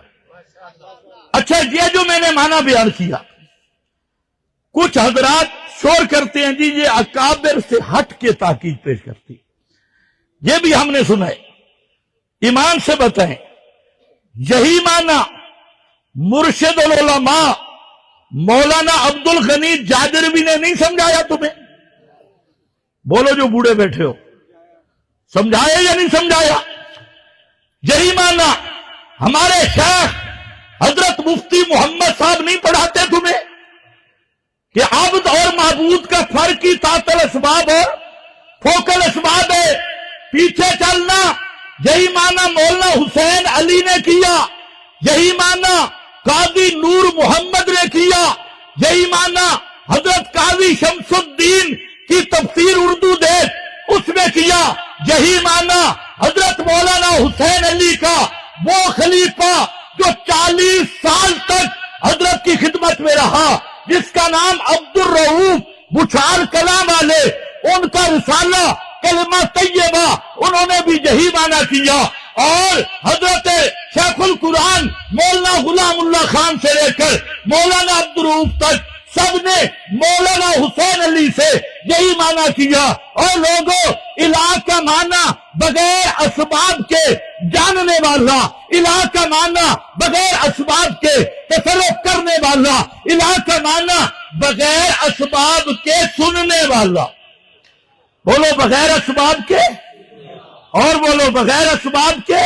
A: اچھا، یہ جو میں نے معنی بیان کیا، کچھ حضرات شور کرتے ہیں جی یہ اکابر سے ہٹ کے تحقیق پیش کرتی، یہ بھی ہم نے سنا ہے۔ ایمان سے بتائیں، یہی معنی مرشد العلماء مولانا عبد الغنی جاجروی نے نہیں سمجھایا تمہیں؟ بولو جو بوڑھے بیٹھے ہو، سمجھایا یا نہیں سمجھایا؟ یہی معنی ہمارے شیخ حضرت مفتی محمد صاحب نہیں پڑھاتے تمہیں کہ عبد اور معبود کا فرق ہی تحت الاسباب اور فوق الاسباب ہے؟ پیچھے چلنا، یہی معنی مولانا حسین علی نے کیا، یہی معنی قاضی نور محمد نے کیا، یہی معنی حضرت قاضی شمس الدین کی تفسیر اردو دیکھ اس نے کیا، یہی معنی حضرت مولانا حسین علی کا وہ خلیفہ جو 40 سال تک حضرت کی خدمت میں رہا، جس کا نام عبد الرؤوف بچھار کلام والے، ان کا رسالہ کلمہ طیبہ انہوں نے بھی یہی معنی کیا، اور حضرت شیخ القرآن مولانا غلام اللہ خان سے لے کر مولانا عبد الرؤوف تک سب نے مولانا حسین علی سے یہی معنی کیا۔ اور لوگوں، الہ کا معنی بغیر اسباب کے جاننے والا، الہ کا معنی بغیر اسباب کے تصرف کرنے والا، الہ کا معنی بغیر اسباب کے سننے والا۔ بولو بغیر اسباب کے، اور بولو بغیر اسباب کے۔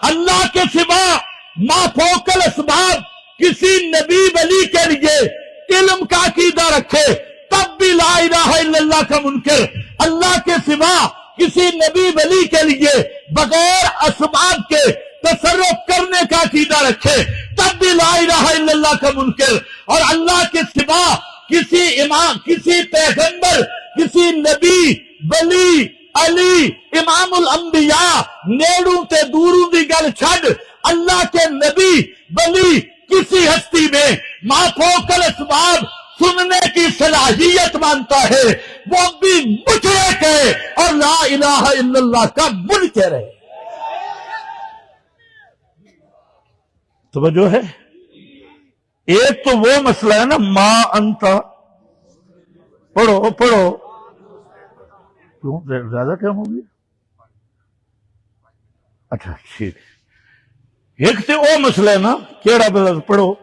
A: اللہ کے سوا ما فوق الاسباب کسی نبی ولی کے لیے علم کا عقیدہ رکھے تب بھی لا الہ الا اللہ کا منکر، اللہ کے سوا کسی نبی ولی کے لیے بغیر اسباب کے تصرف کرنے کا عقیدہ رکھے تب بھی لا الہ الا اللہ کا منکر، اور اللہ کے سوا کسی امام، کسی پیغمبر، کسی نبی ولی علی امام الانبیاء نیڑوں تے دوروں دی گل چھڈ، اللہ کے نبی ولی کسی ہستی میں ما فوق الاسباب سننے کی صلاحیت مانتا ہے وہ بھی مشرک ہے اور لا الہ الا اللہ کا منکر ہے۔ توجہ ہے؟ ایک تو وہ مسئلہ ہے نا ما انتا، پڑھو کیوں زیادہ ٹائم ہو گیا؟ اچھا ٹھیک، ایک تو وہ مسئلہ ہے نا، کیڑا بلد پڑھو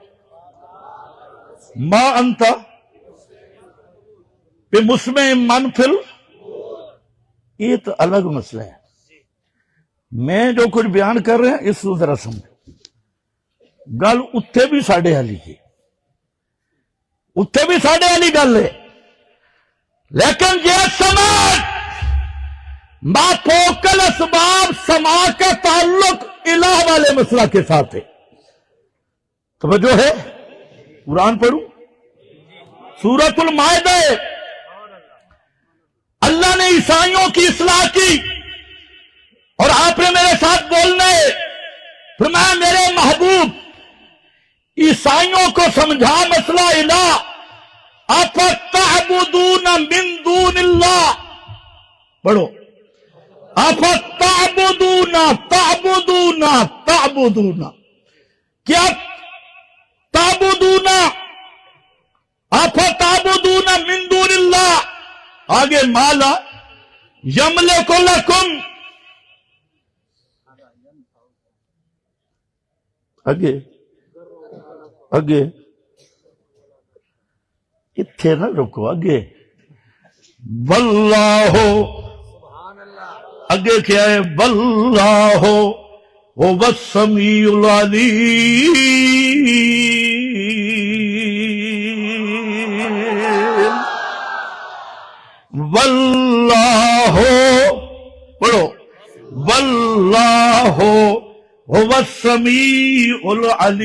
A: ما انتا بمسمع من فل، یہ تو الگ مسئلہ ہے۔ میں جو کچھ بیان کر رہے ہیں اس کو ذرا سمجھو، گل اتھے بھی ساڑھے والی ہے، اتھے بھی ساڑھے والی گل ہے، لیکن یہ سمجھ ما فوق الاسباب سماع کا تعلق الہ والے مسئلہ کے ساتھ ہے۔ توجہ ہے؟ قرآن پڑھوں، سورۃ المائدہ ہے، اللہ نے عیسائیوں کی اصلاح کی اور آپ نے میرے ساتھ بولنا ہے، فرمایا میرے محبوب عیسائیوں کو سمجھا مسئلہ الہ، افتعبدون من دون اللہ پڑھو افتعبدون تعبدون تعبدون، کیا تعبدون افتعبدون من دون اللہ، آگے مالا یملک لکم، آگے آگے اتھے نہ رکو، آگے واللہ، آگے کیا ہے؟ واللہ هو السمیع العلیم، واللہ، پڑھو واللہ هو السمیع العلیم۔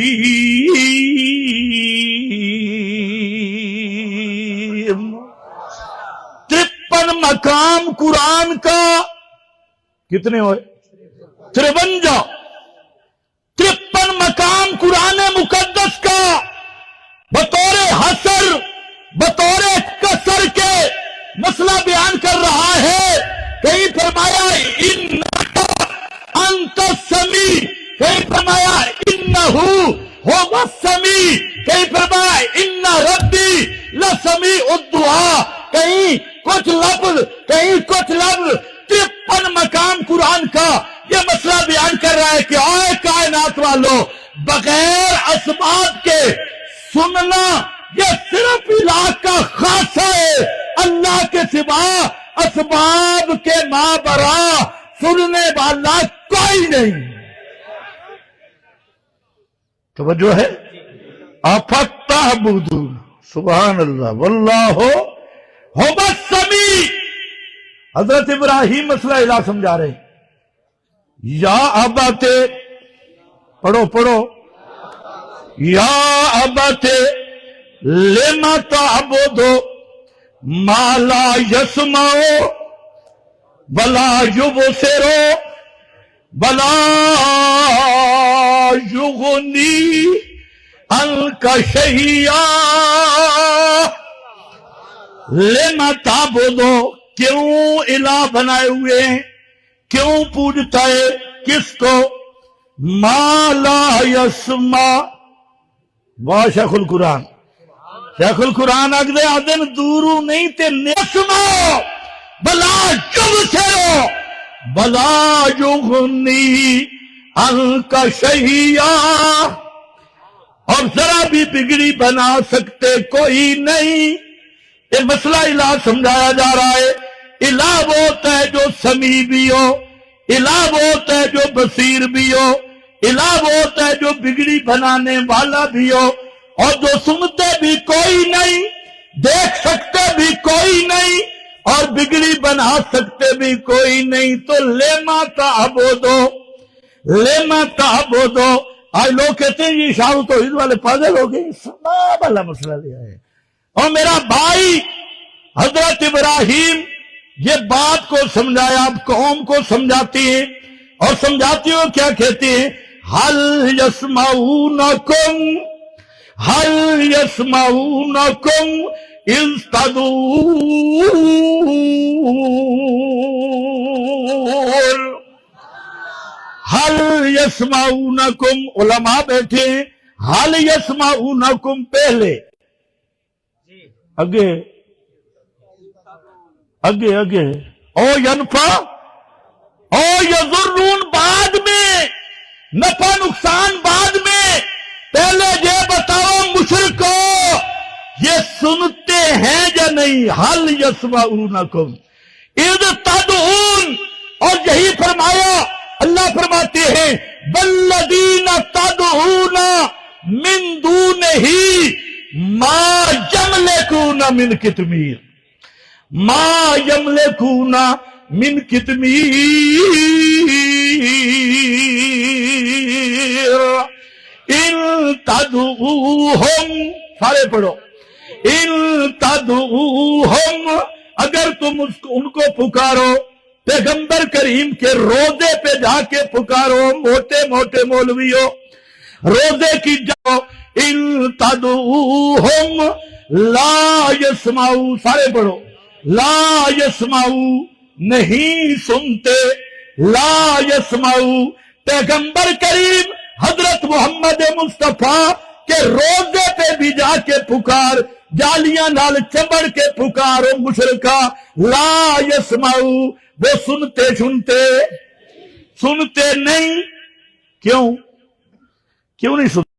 A: 53 مقام قرآن کا، کتنے ہوئے؟ 53۔ 53 مقام قرآن مقدس کا بطور حصر، بطور کسر کے مسئلہ بیان کر رہا ہے۔ کہیں فرمایا انت السمیع، کہیں فرمایا انہو هو السمیع، کہیں فرمایا ان ربی لسمیع الدعاء، کہیں کچھ لفظ، کہیں کچھ لفظ۔ 53 مقام قرآن کا یہ مسئلہ بیان کر رہا ہے کہ اے کائنات والو، بغیر اسباب کے سننا یہ صرف الہ کا خاصہ ہے، اللہ کے سوا اسباب کے مابرا سننے والا کوئی نہیں۔ توجہ ہے؟ افتعبدون، سبحان اللہ، واللہ هو السمیع۔ حضرت ابراہیم مسئلہ الہ سمجھا رہے ہیں۔ یا ابت، پڑھو پڑھو، یا ابت لم تعبد ما لا يسمع ولا يبصر ولا يغني عنك شيئا، لم تعبد، کیوں الہ بنائے ہوئے ہیں؟ کیوں پوجتا ہے؟ کس کو؟ ما لا یسمع، واہ شیخ القرآن، شیخ القرآن اگدے آدن دورو نہیں تے نسمع بلا یبصر بلا یغنی عنک شیئا، اور ذرا بھی بگڑی بنا سکتے کوئی نہیں۔ یہ مسئلہ الہ سمجھایا جا رہا ہے۔ الہ وہ ہوتا ہے جو سمیع بھی ہو، الہ وہ ہوتا ہے جو بصیر بھی ہو، الہ وہ ہوتا ہے جو بگڑی بنانے والا بھی ہو، اور جو سنتے بھی کوئی نہیں، دیکھ سکتے بھی کوئی نہیں، اور بگڑی بنا سکتے بھی کوئی نہیں۔ تو لیما تعبدو، لیما تعبدو۔ آج لوگ کہتے ہیں یہ شاہ توحید والے پاگل ہو گئے، سباب والا مسئلہ لیا ہے۔ اور میرا بھائی حضرت ابراہیم یہ بات کو سمجھایا، اب قوم کو سمجھاتی ہیں، اور سمجھاتی ہو کیا کہتی ہیں؟ حل یسمعونکم، حل یسمعونکم اذ تدعون، حل یسمعونکم، علماء بیٹھے ہیں، حل یسمعونکم پہلے، اگے اگے اگے، او ینفع او یضرون بعد میں، نفع نقصان بعد میں۔ پہلے یہ بتاؤ مشرکو یہ سنتے ہیں یا نہیں؟ حل یسمعونکم اذ تدعون، اور یہی فرمایا، اللہ فرماتے ہیں والذین تدعون من دونہ ما یملکون من قطمیر، ما یملکون من قطمیر ان تدعوہم، سارے پڑھو، ان تدعوہم، اگر تم ان کو پکارو، پیغمبر کریم کے روزے پہ جا کے پکارو، موٹے موٹے مولویوں، روزے کی جاؤ، ان تدعوہم لا یسمعو، سارے پڑھو، لا یسمعو نہیں سنتے، لا یسمعو، پیغمبر کریم حضرت محمد مصطفیٰ کے روزے پہ بھی جا کے پکار، جالیاں نال چمڑ کے پکارو مشرکا، لا یسمعو، وہ سنتے نہیں، کیوں نہیں سنتے؟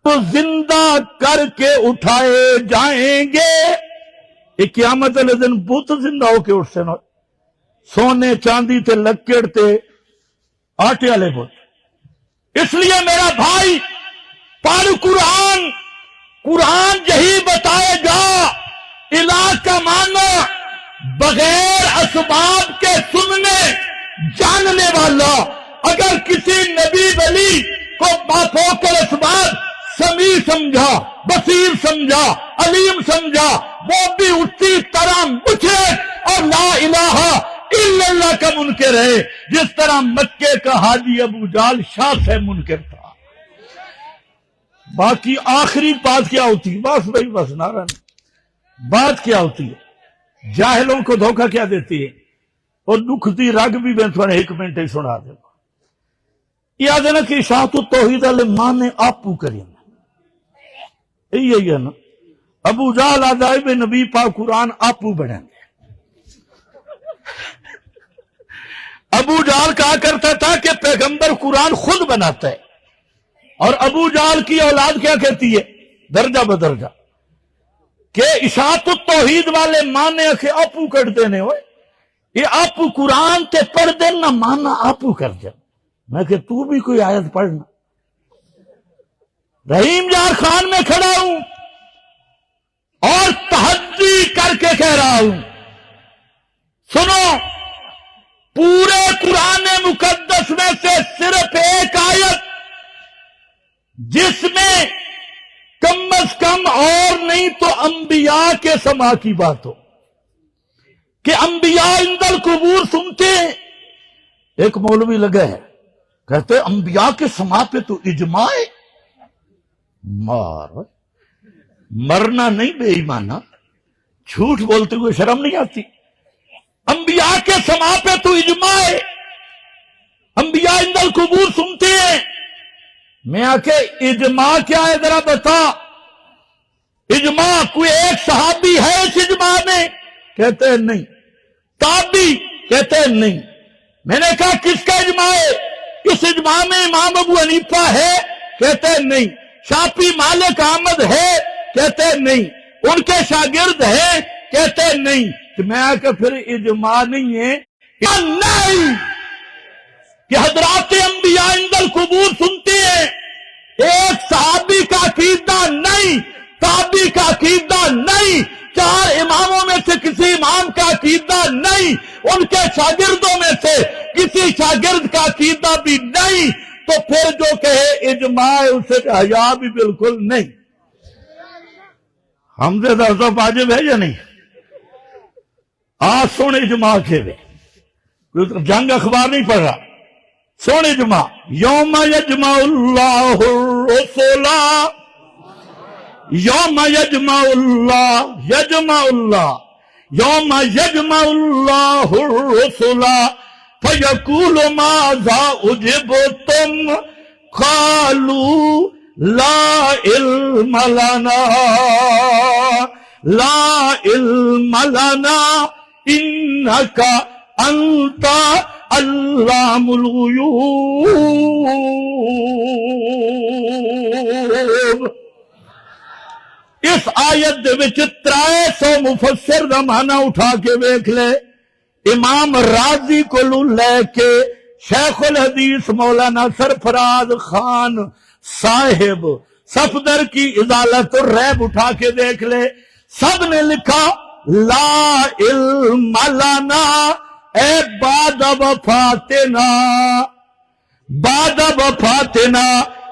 A: تو زندہ کر کے اٹھائے جائیں گے، ایک قیامت والے دن بت زندہ ہو کے اٹھ سے، سونے چاندی تے لکڑ تے آٹے والے بت۔ اس لیے میرا بھائی پڑھ قرآن یہی بتائے گا، الہ کا معنی بغیر اسباب کے سننے جاننے والا۔ اگر کسی نبی ولی کو مافوق الاسباب سمیع سمجھا، بصیر سمجھا، علیم سمجھا، وہ بھی اسی طرح مشرک اور لا الہ الا اللہ کا منکر ہے، جس طرح مکے کا حاجی ابو جال شاہ سے منکر تھا۔ باقی آخری بات کیا ہوتی ہے؟ بس نعرہ نہیں، بات کیا ہوتی ہے؟ جاہلوں کو دھوکہ کیا دیتی ہے؟ اور دکھتی رگ بھی میں تھوڑا ایک منٹ ہی سنا دوں گا۔ یاد ہے نا کہ اشاعت التوحید والے مانے آپو کریں، یہی ہے نا، ابو جہل عجائب نبی پاک قرآن آپو بڑھیں گے۔ ابو جہل کہا کرتا تھا کہ پیغمبر قرآن خود بناتا ہے، اور ابو جہل کی اولاد کیا کہتی ہے درجہ بدرجہ کہ اشاعت التوحید والے مانے کہ آپو کر دینے ہوئے، یہ آپو قرآن تے پڑھ دینا مانا آپو کر جا۔ میں کہ تو بھی کوئی آیت پڑھنا۔ رحیم یار خان میں کھڑا ہوں اور تحدی کر کے کہہ رہا ہوں، سنو، پورے قرآن مقدس میں سے صرف ایک آیت جس میں کم از کم اور نہیں تو انبیاء کے سما کی بات ہو کہ انبیاء عند القبور سنتے ہیں۔ ایک مولوی لگا ہے، کہتے انبیاء کے سما پہ تو اجماع ہے۔ مرنا نہیں بے ایمانا، جھوٹ بولتے ہوئے شرم نہیں آتی؟ انبیاء کے سما پہ تو اجماع ہے، انبیاء عند القبور سنتے ہیں۔ میں آ کے اجماع کیا ہے ذرا بتا، اجماع کوئی ایک صحابی ہے اس اجماع میں؟ کہتے ہیں نہیں۔ تابعی؟ کہتے ہیں نہیں۔ میں نے کہا کس کا اجماع ہے؟ اس اجماع میں امام ابو حنیفہ ہے؟ کہتے ہیں نہیں۔ شافعی مالک احمد ہے؟ کہتے ہیں نہیں۔ ان کے شاگرد ہیں؟ کہتے ہیں نہیں۔ تو میں آ کے پھر اجماع نہیں ہے، نہیں کہ حضرات انبیاء عند القبور سنتے ہیں، ایک صحابی کا عقیدہ نہیں، تابعی کا عقیدہ نہیں، چار اماموں میں سے کسی امام کا عقیدہ نہیں، ان کے شاگردوں میں سے کسی شاگرد کا عقیدہ بھی نہیں، تو پھر جو کہے اجماع ہے اسے حیا بھی بالکل نہیں۔ ہم سے درس واجب ہے یا نہیں؟ آج سن اجماع کے وے جنگ اخبار نہیں پڑھ رہا، سن اجماع، یوم یجمع اللہ الرسل، یوم یجمع اللہ یوم یجمع اللہ الرسل فیقول ماذا اجبتم قالوا لا علم لنا انک انت علام الغیوب۔ اس آیت دے وچ 300 مفسر دا معنی اٹھا کے دیکھ لے، امام راضی کو لے کے شیخ الحدیث مولانا سرفراز خان صاحب صفدر کی ازالت الریب اٹھا کے دیکھ لے، سب نے لکھا لا علم لنا اے بعد وفاتنا،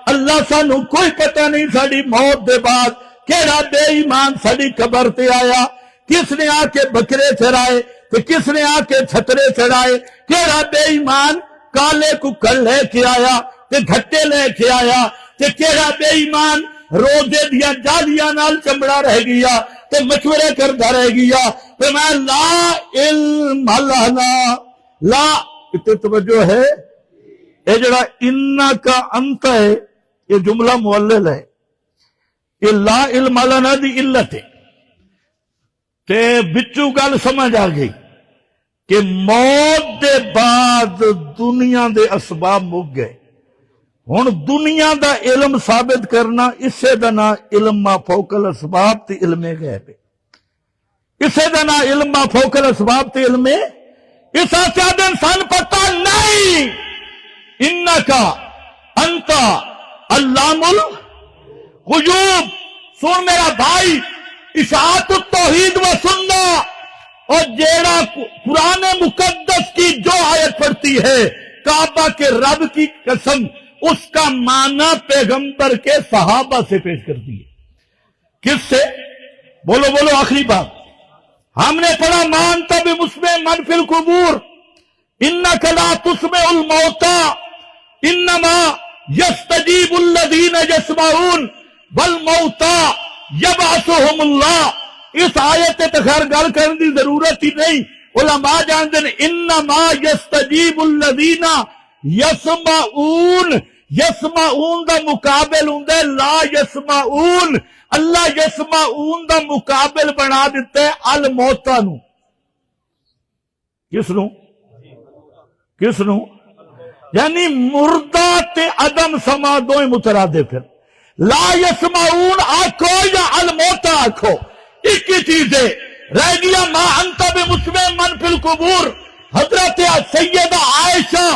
A: اللہ سانو کوئی پتہ نہیں ساڑی موت دے بعد کیڑا بے ایمان ساڑی قبر تے آیا، کس نے آ کے بکرے چرائے تو کس نے آ کے چھترے چڑھائے، کیڑا بے ایمان کالے ککڑ لے کے آیا تے گھٹے لے کے آیا، تے کیڑا بے ایمان روزے دیا جالیاں نال چمڑا رہ گیا، تے مشورے کرتا رہ گیا تے میں لا علم لنا لا اتنے توجہ ہے یہ جڑا انا کا انت ہے یہ جملہ معلل ہے یہ لا علم لنا دی علت ہے تے بچو گل سمجھ آ گئی کہ موت دے بعد دنیا دے اسباب مک گئے ہن دنیا دا علم ثابت کرنا اسے دا نا علم ما فوق الاسباب تے علم غیب اسے دا نا علم ما فوق الاسباب تے علم اس آسیاد انسان پتہ نہیں انکا انتا علام الغیوب سن میرا بھائی اشاعت التوحید و سننا اور جیڑا قرآن مقدس کی جو آیت پڑھتی ہے کعبہ کے رب کی قسم اس کا معنی پیغمبر کے صحابہ سے پیش کرتی ہے کس سے بولو بولو آخری بات ہم نے پڑھا مانتا بھی مسمع من فی القبور انک لا تسمع الموتى انما یستجیب الذین یسمعون والموتى یبعثهم اللہ اس آیت تے خیر گل کرنے دی ضرورت ہی نہیں علماء جانتے ہیں انما یستجیب الذین یسمعون یسمعون دا مقابل ہوندا لا یسمعون اللہ یسمعون دا مقابل بنا دیتا ہے الموتا نو کس نو یعنی مردہ تے عدم سما دوئے مترادف پھر لا یسمعون آکھو یا الموتا آکھو ایک ہی چیز ہے رہ گیا ما انتا بمسمع من فی القبور حضرت سیدہ عائشہ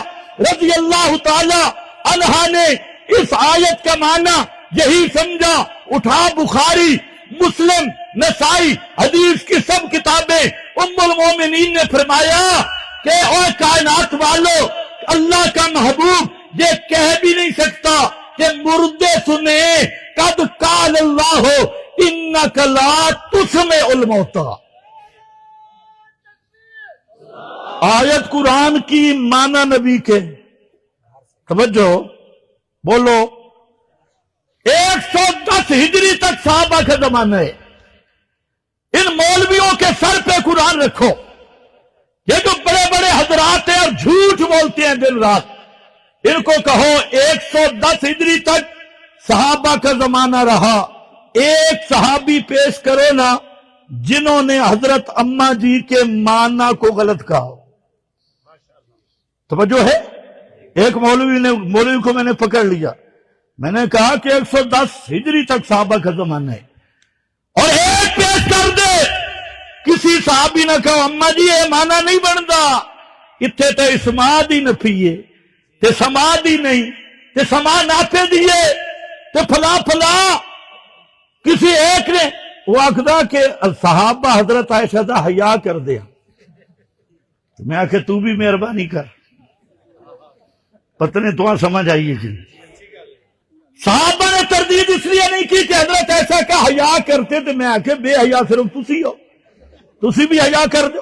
A: رضی اللہ تعالی عنہا نے اس آیت کا معنی یہی سمجھا اٹھا بخاری مسلم نسائی حدیث کی سب کتابیں ام المومنین نے فرمایا کہ اے کائنات والو اللہ کا محبوب یہ کہہ بھی نہیں سکتا کہ مردے سنے قد قال اللہ انک لا تسمع الموتى آیت قرآن کی معنی نبی کے توجہ بولو 110 ہجری تک صحابہ کا زمانہ ہے ان مولویوں کے سر پہ قرآن رکھو یہ جو بڑے بڑے حضرات ہیں اور جھوٹ بولتے ہیں دن رات ان کو کہو 110 ہجری تک صحابہ کا زمانہ رہا ایک صحابی پیش کرو نا جنہوں نے حضرت اماں جی کے معنی کو غلط کہا توجہ ہے ایک مولوی کو میں نے پکڑ لیا میں نے کہا کہ 110 ہجری تک صحابہ کا زمانہ ہے اور ایک پیش کر دے کسی صحابی نہ کہو اماں جی یہ معنی نہیں بنتا اتنے تو اسماد ہی نفیے تے سماد ہی نہیں تے سما ناپے دیے تے فلا فلا کسی ایک نے وہ آخدا کہ صحابہ حضرت عائشہ دا حیا کر دیا میں آخر تو بھی مہربانی کر پتہ نہیں تو سمجھ آئیے جی صحابہ نے تردید اس لیے نہیں کی کہ حضرت ایسا کا حیا کرتے تو میں آکے بے حیا صرف تسی ہو تسی بھی حیا کر دو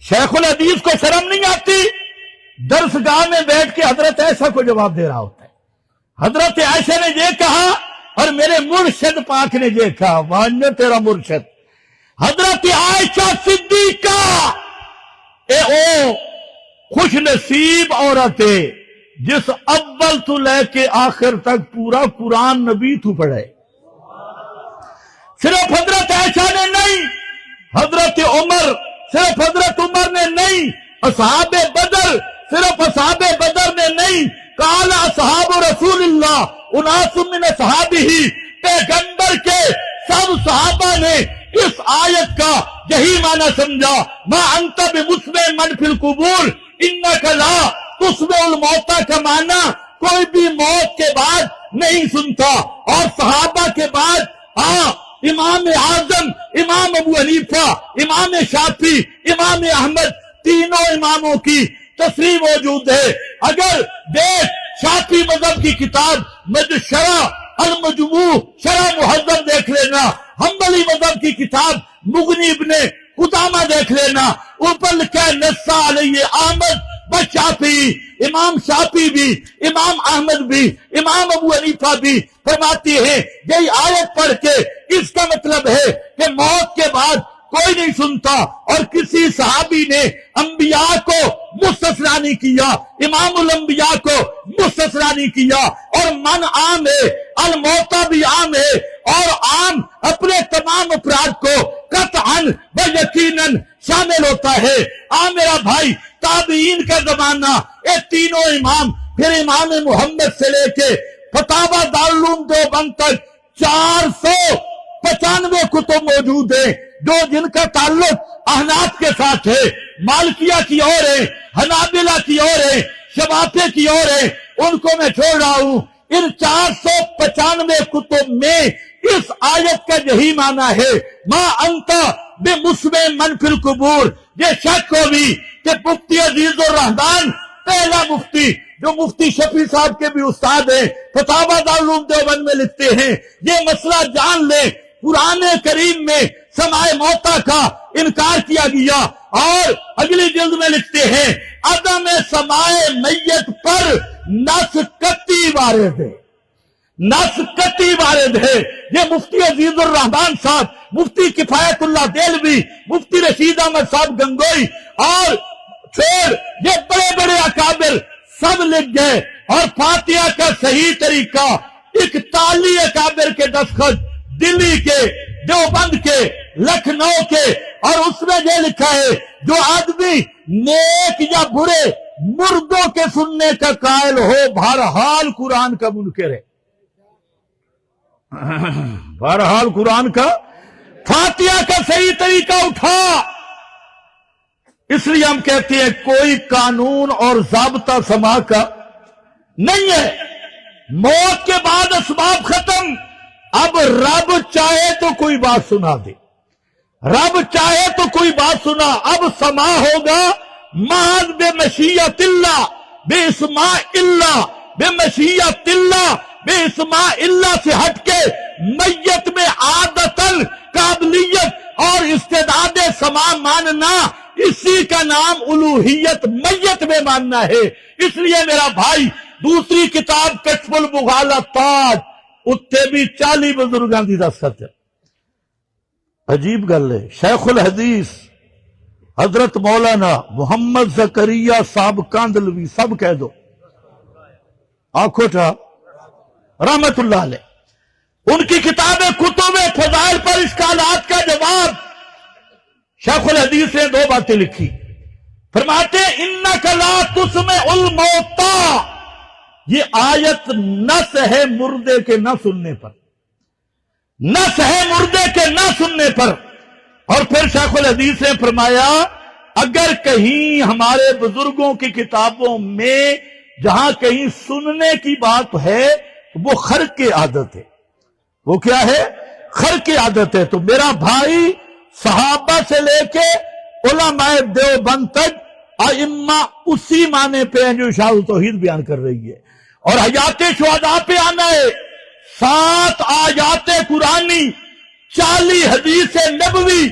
A: شیخ الحدیث کو شرم نہیں آتی درس گاہ میں بیٹھ کے حضرت ایسا کو جواب دے رہا ہوتا ہے حضرت عائشہ نے یہ کہا اور میرے مرشد پاک نے یہ کہا وانجا تیرا مرشد حضرت عائشہ صدیقہ اے او خوش نصیب عورت ہے جس اول تو لے کے آخر تک پورا قرآن نبی تو پڑھے صرف حضرت عائشہ نے نہیں حضرت عمر صرف حضرت عمر نے نہیں اصحاب بدر صرف اصحاب بدر نے نہیں قال اصحاب رسول اللہ اناس من اصحابہ پیغمبر کے سب صحابہ نے اس آیت کا یہی معنی سمجھا ما انت بمسمع من فی القبور انک لا تسمع الموتى کا معنی کوئی بھی موت کے بعد نہیں سنتا اور صحابہ کے بعد امام اعظم امام ابو حنیفہ امام شافعی امام احمد تینوں اماموں کی تصریح موجود ہے اگر دیکھ شافعی مذہب کی کتاب شرح المجموع شرح مہذب دیکھ لینا حنبلی مذہب کی کتاب مغنی ابن قدامہ دیکھ لینا اوپر لکھا ہے نص علیہ احمد شافعی امام شافعی بھی امام احمد بھی امام ابو حنیفہ بھی فرماتی ہیں یہی آیت پڑھ کے اس کا مطلب ہے کہ موت کے بعد کوئی نہیں سنتا، اور کسی صحابی نے انبیاء کو مستثنیٰ نہیں کیا، امام الانبیاء کو مستثنیٰ نہیں کیا، اور من عام ہے، الموتا بھی عام ہے، اور عام اپنے تمام افراد کو قطعاً و یقیناً شامل ہوتا ہے۔ میرا بھائی، تابعین کا زمانہ، یہ تینوں امام، پھر امام محمد سے لے کے فتاوی دارالعلوم دیوبند تک 495 کتب موجود ہیں، جن کا تعلق احناف کے ساتھ ہے، مالکیہ کی اور ہے، حنابلہ کی اور ہے، شافعی کی اور ہے، ان کو میں چھوڑ رہا ہوں۔ ان 495 کتب میں اس آیت کا یہی معنی ہے، ما انت بمسمع من فی القبور۔ یہ شک ہو بھی کہ مفتی عزیز الرحمان، پہلا مفتی جو مفتی شفیع صاحب کے بھی استاد ہیں، فتاوی دارالعلوم دیوبند میں لکھتے ہیں، یہ مسئلہ جان لیں، قرآن کریم میں سماع موتا کا انکار کیا گیا، اور اگلی جلد میں لکھتے ہیں عدم سماع میت پر نص قطعی وارد ہے، نص قطعی وارد ہے۔ یہ مفتی عزیز الرحمان صاحب، مفتی کفایت اللہ دہلوی، مفتی رشید احمد صاحب گنگوئی، اور یہ بڑے بڑے اکابر سب لکھ گئے، اور فاتحہ کا صحیح طریقہ 41 اکابر کے دستخط، دلی کے، دیوبند کے، لکھنؤ کے، اور اس میں یہ لکھا ہے جو آدمی نیک یا برے مردوں کے سننے کا قائل ہو، بہرحال قرآن کا منکر ہے، بہرحال قرآن کا، فاتحہ کا صحیح طریقہ اٹھا۔ اس لیے ہم کہتے ہیں کوئی قانون اور ضابطہ سما کا نہیں ہے، موت کے بعد اسباب ختم۔ اب رب چاہے تو کوئی بات سنا دے، رب چاہے تو کوئی بات سنا۔ اب سما ہوگا محض بے مشیت اللہ، بے اسماء اللہ، بے مشیت اللہ، بے اسماء اللہ سے ہٹ کے میت میں عادتاً قابلیت اور استعداد سما ماننا، اسی کا نام الوہیت میت میں ماننا ہے۔ اس لیے میرا بھائی، دوسری کتاب کشف المغالطات، اتنے بھی 40 بزرگاں دی دستخط ہے۔ عجیب گل ہے، شیخ الحدیث حضرت مولانا محمد زکریا صاحب کاندلوی، سب کہہ دو، آنکھوں اٹھا، رحمت اللہ علیہ، ان کی کتابیں کتب فضائل پر اشکالات کا جواب، شیخ الحدیث نے 2 باتیں لکھی، فرماتے انک لا تسمع الموتى، یہ آیت نص ہے مردے کے نہ سننے پر، نص ہے مردے کے نہ سننے پر۔ اور پھر شیخ الحدیث نے فرمایا اگر کہیں ہمارے بزرگوں کی کتابوں میں جہاں کہیں سننے کی بات ہے وہ خرق کی عادت ہے، وہ کیا ہے؟ خرق کی عادت ہے۔ تو میرا بھائی، صحابہ سے لے کے علماء دیوبند تک ائمہ اسی معنی پہ ہیں جو اشاعۃ التوحید بیان کر رہی ہے، اور حیات شہداء پہ آنا ہے۔ 7 آیات قرآنی، 40 حدیث نبوی،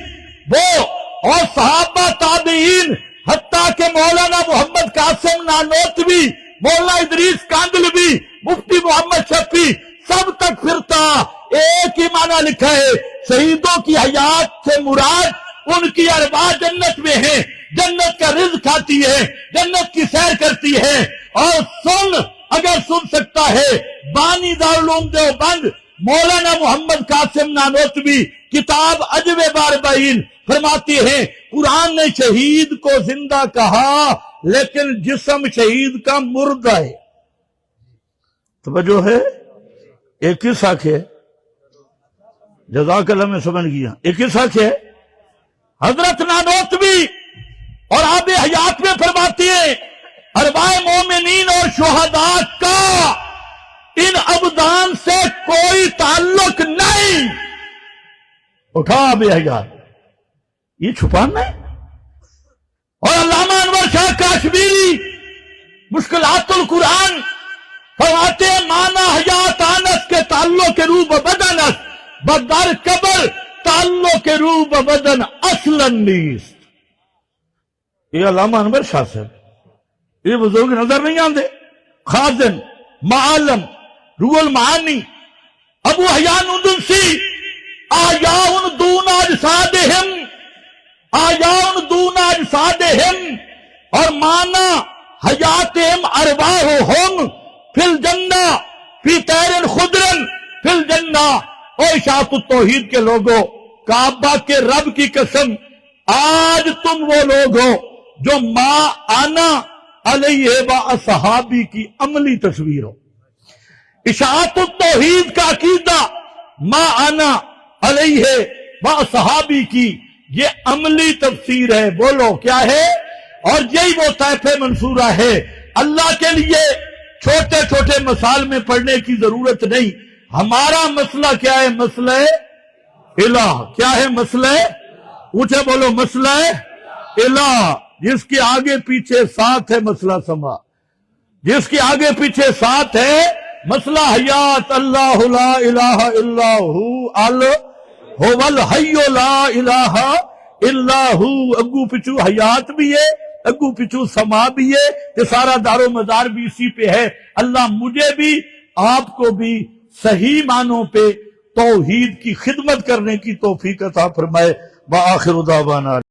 A: وہ اور صحابہ تابعین، حتیٰ کہ مولانا محمد قاسم نانوتوی، مولانا ادریس کاندلوی، مفتی محمد شفیع، سب تک پھرتا ایک ہی معنی لکھا ہے، شہیدوں کی حیات سے مراد ان کی ارواح جنت میں ہے، جنت کا رزق کھاتی ہے، جنت کی سیر کرتی ہے۔ اور اگر سن سکتا ہے، بانی دارالعلوم دیوبند مولانا محمد قاسم نانوتوی، کتاب عجب باربعین، فرماتے ہیں قرآن نے شہید کو زندہ کہا لیکن جسم شہید کا مردہ ہے۔ توجہ ہے؟ ایک کس حق ہے؟ جزاک اللہ، میں سمجھ گیا، ایک کس حق ہے؟ حضرت نانوتوی اور آب حیات میں فرماتی ہیں ارواح مومنین اور شہداء کا ان ابدان سے کوئی تعلق نہیں۔ اٹھا آب حیات، یہ چھپانا ہے۔ اور علامہ انور شاہ کاشمیری مشکلات القرآن فرماتے ہیں مانا حیات آنس کے تعلق کے روح بدنس بدر قبر تعلق کے روح بدن اصلا نیست۔ یہ علامہ انور شاہ صاحب، یہ بزرگ نظر نہیں آندے؟ خازن، معالم، روح المعانی، ابو حیان اندلسی، آیاؤن دون اجسادہم، آیاؤن دون اجسادہم، اور مانا حیاتہم ارواحہم فی الجنہ فی طیر خضر فی الجنہ۔ او اشاعت التوحید کے لوگوں، کعبہ کے رب کی قسم، آج تم وہ لوگ ہو جو ما انا علیہ و اصحابی کی عملی تصویر ہو۔ اشاعت التوحید کا عقیدہ ما انا علیہ و اصحابی کی یہ عملی تفسیر ہے۔ بولو کیا ہے؟ اور یہی وہ طیف منصورہ ہے۔ اللہ کے لیے چھوٹے چھوٹے مسائل میں پڑھنے کی ضرورت نہیں۔ ہمارا مسئلہ کیا ہے؟ مسئلہ الہ۔ کیا ہے مسئلہ؟ اونچے بولو، مسئلہ الہ۔ جس کے آگے پیچھے ساتھ ہے مسئلہ سما، جس کے آگے پیچھے ساتھ ہے مسئلہ حیات۔ اللہ لا الہ الا هو الحی لا الہ الا ہو۔ اگو پچھو حیات بھی ہے، اگو پچھو سما بھی ہے، یہ سارا دار و مدار بھی اسی پہ ہے۔ اللہ مجھے بھی آپ کو بھی صحیح معنوں پہ توحید کی خدمت کرنے کی توفیق عطا فرمائے۔ وآخر دعوانا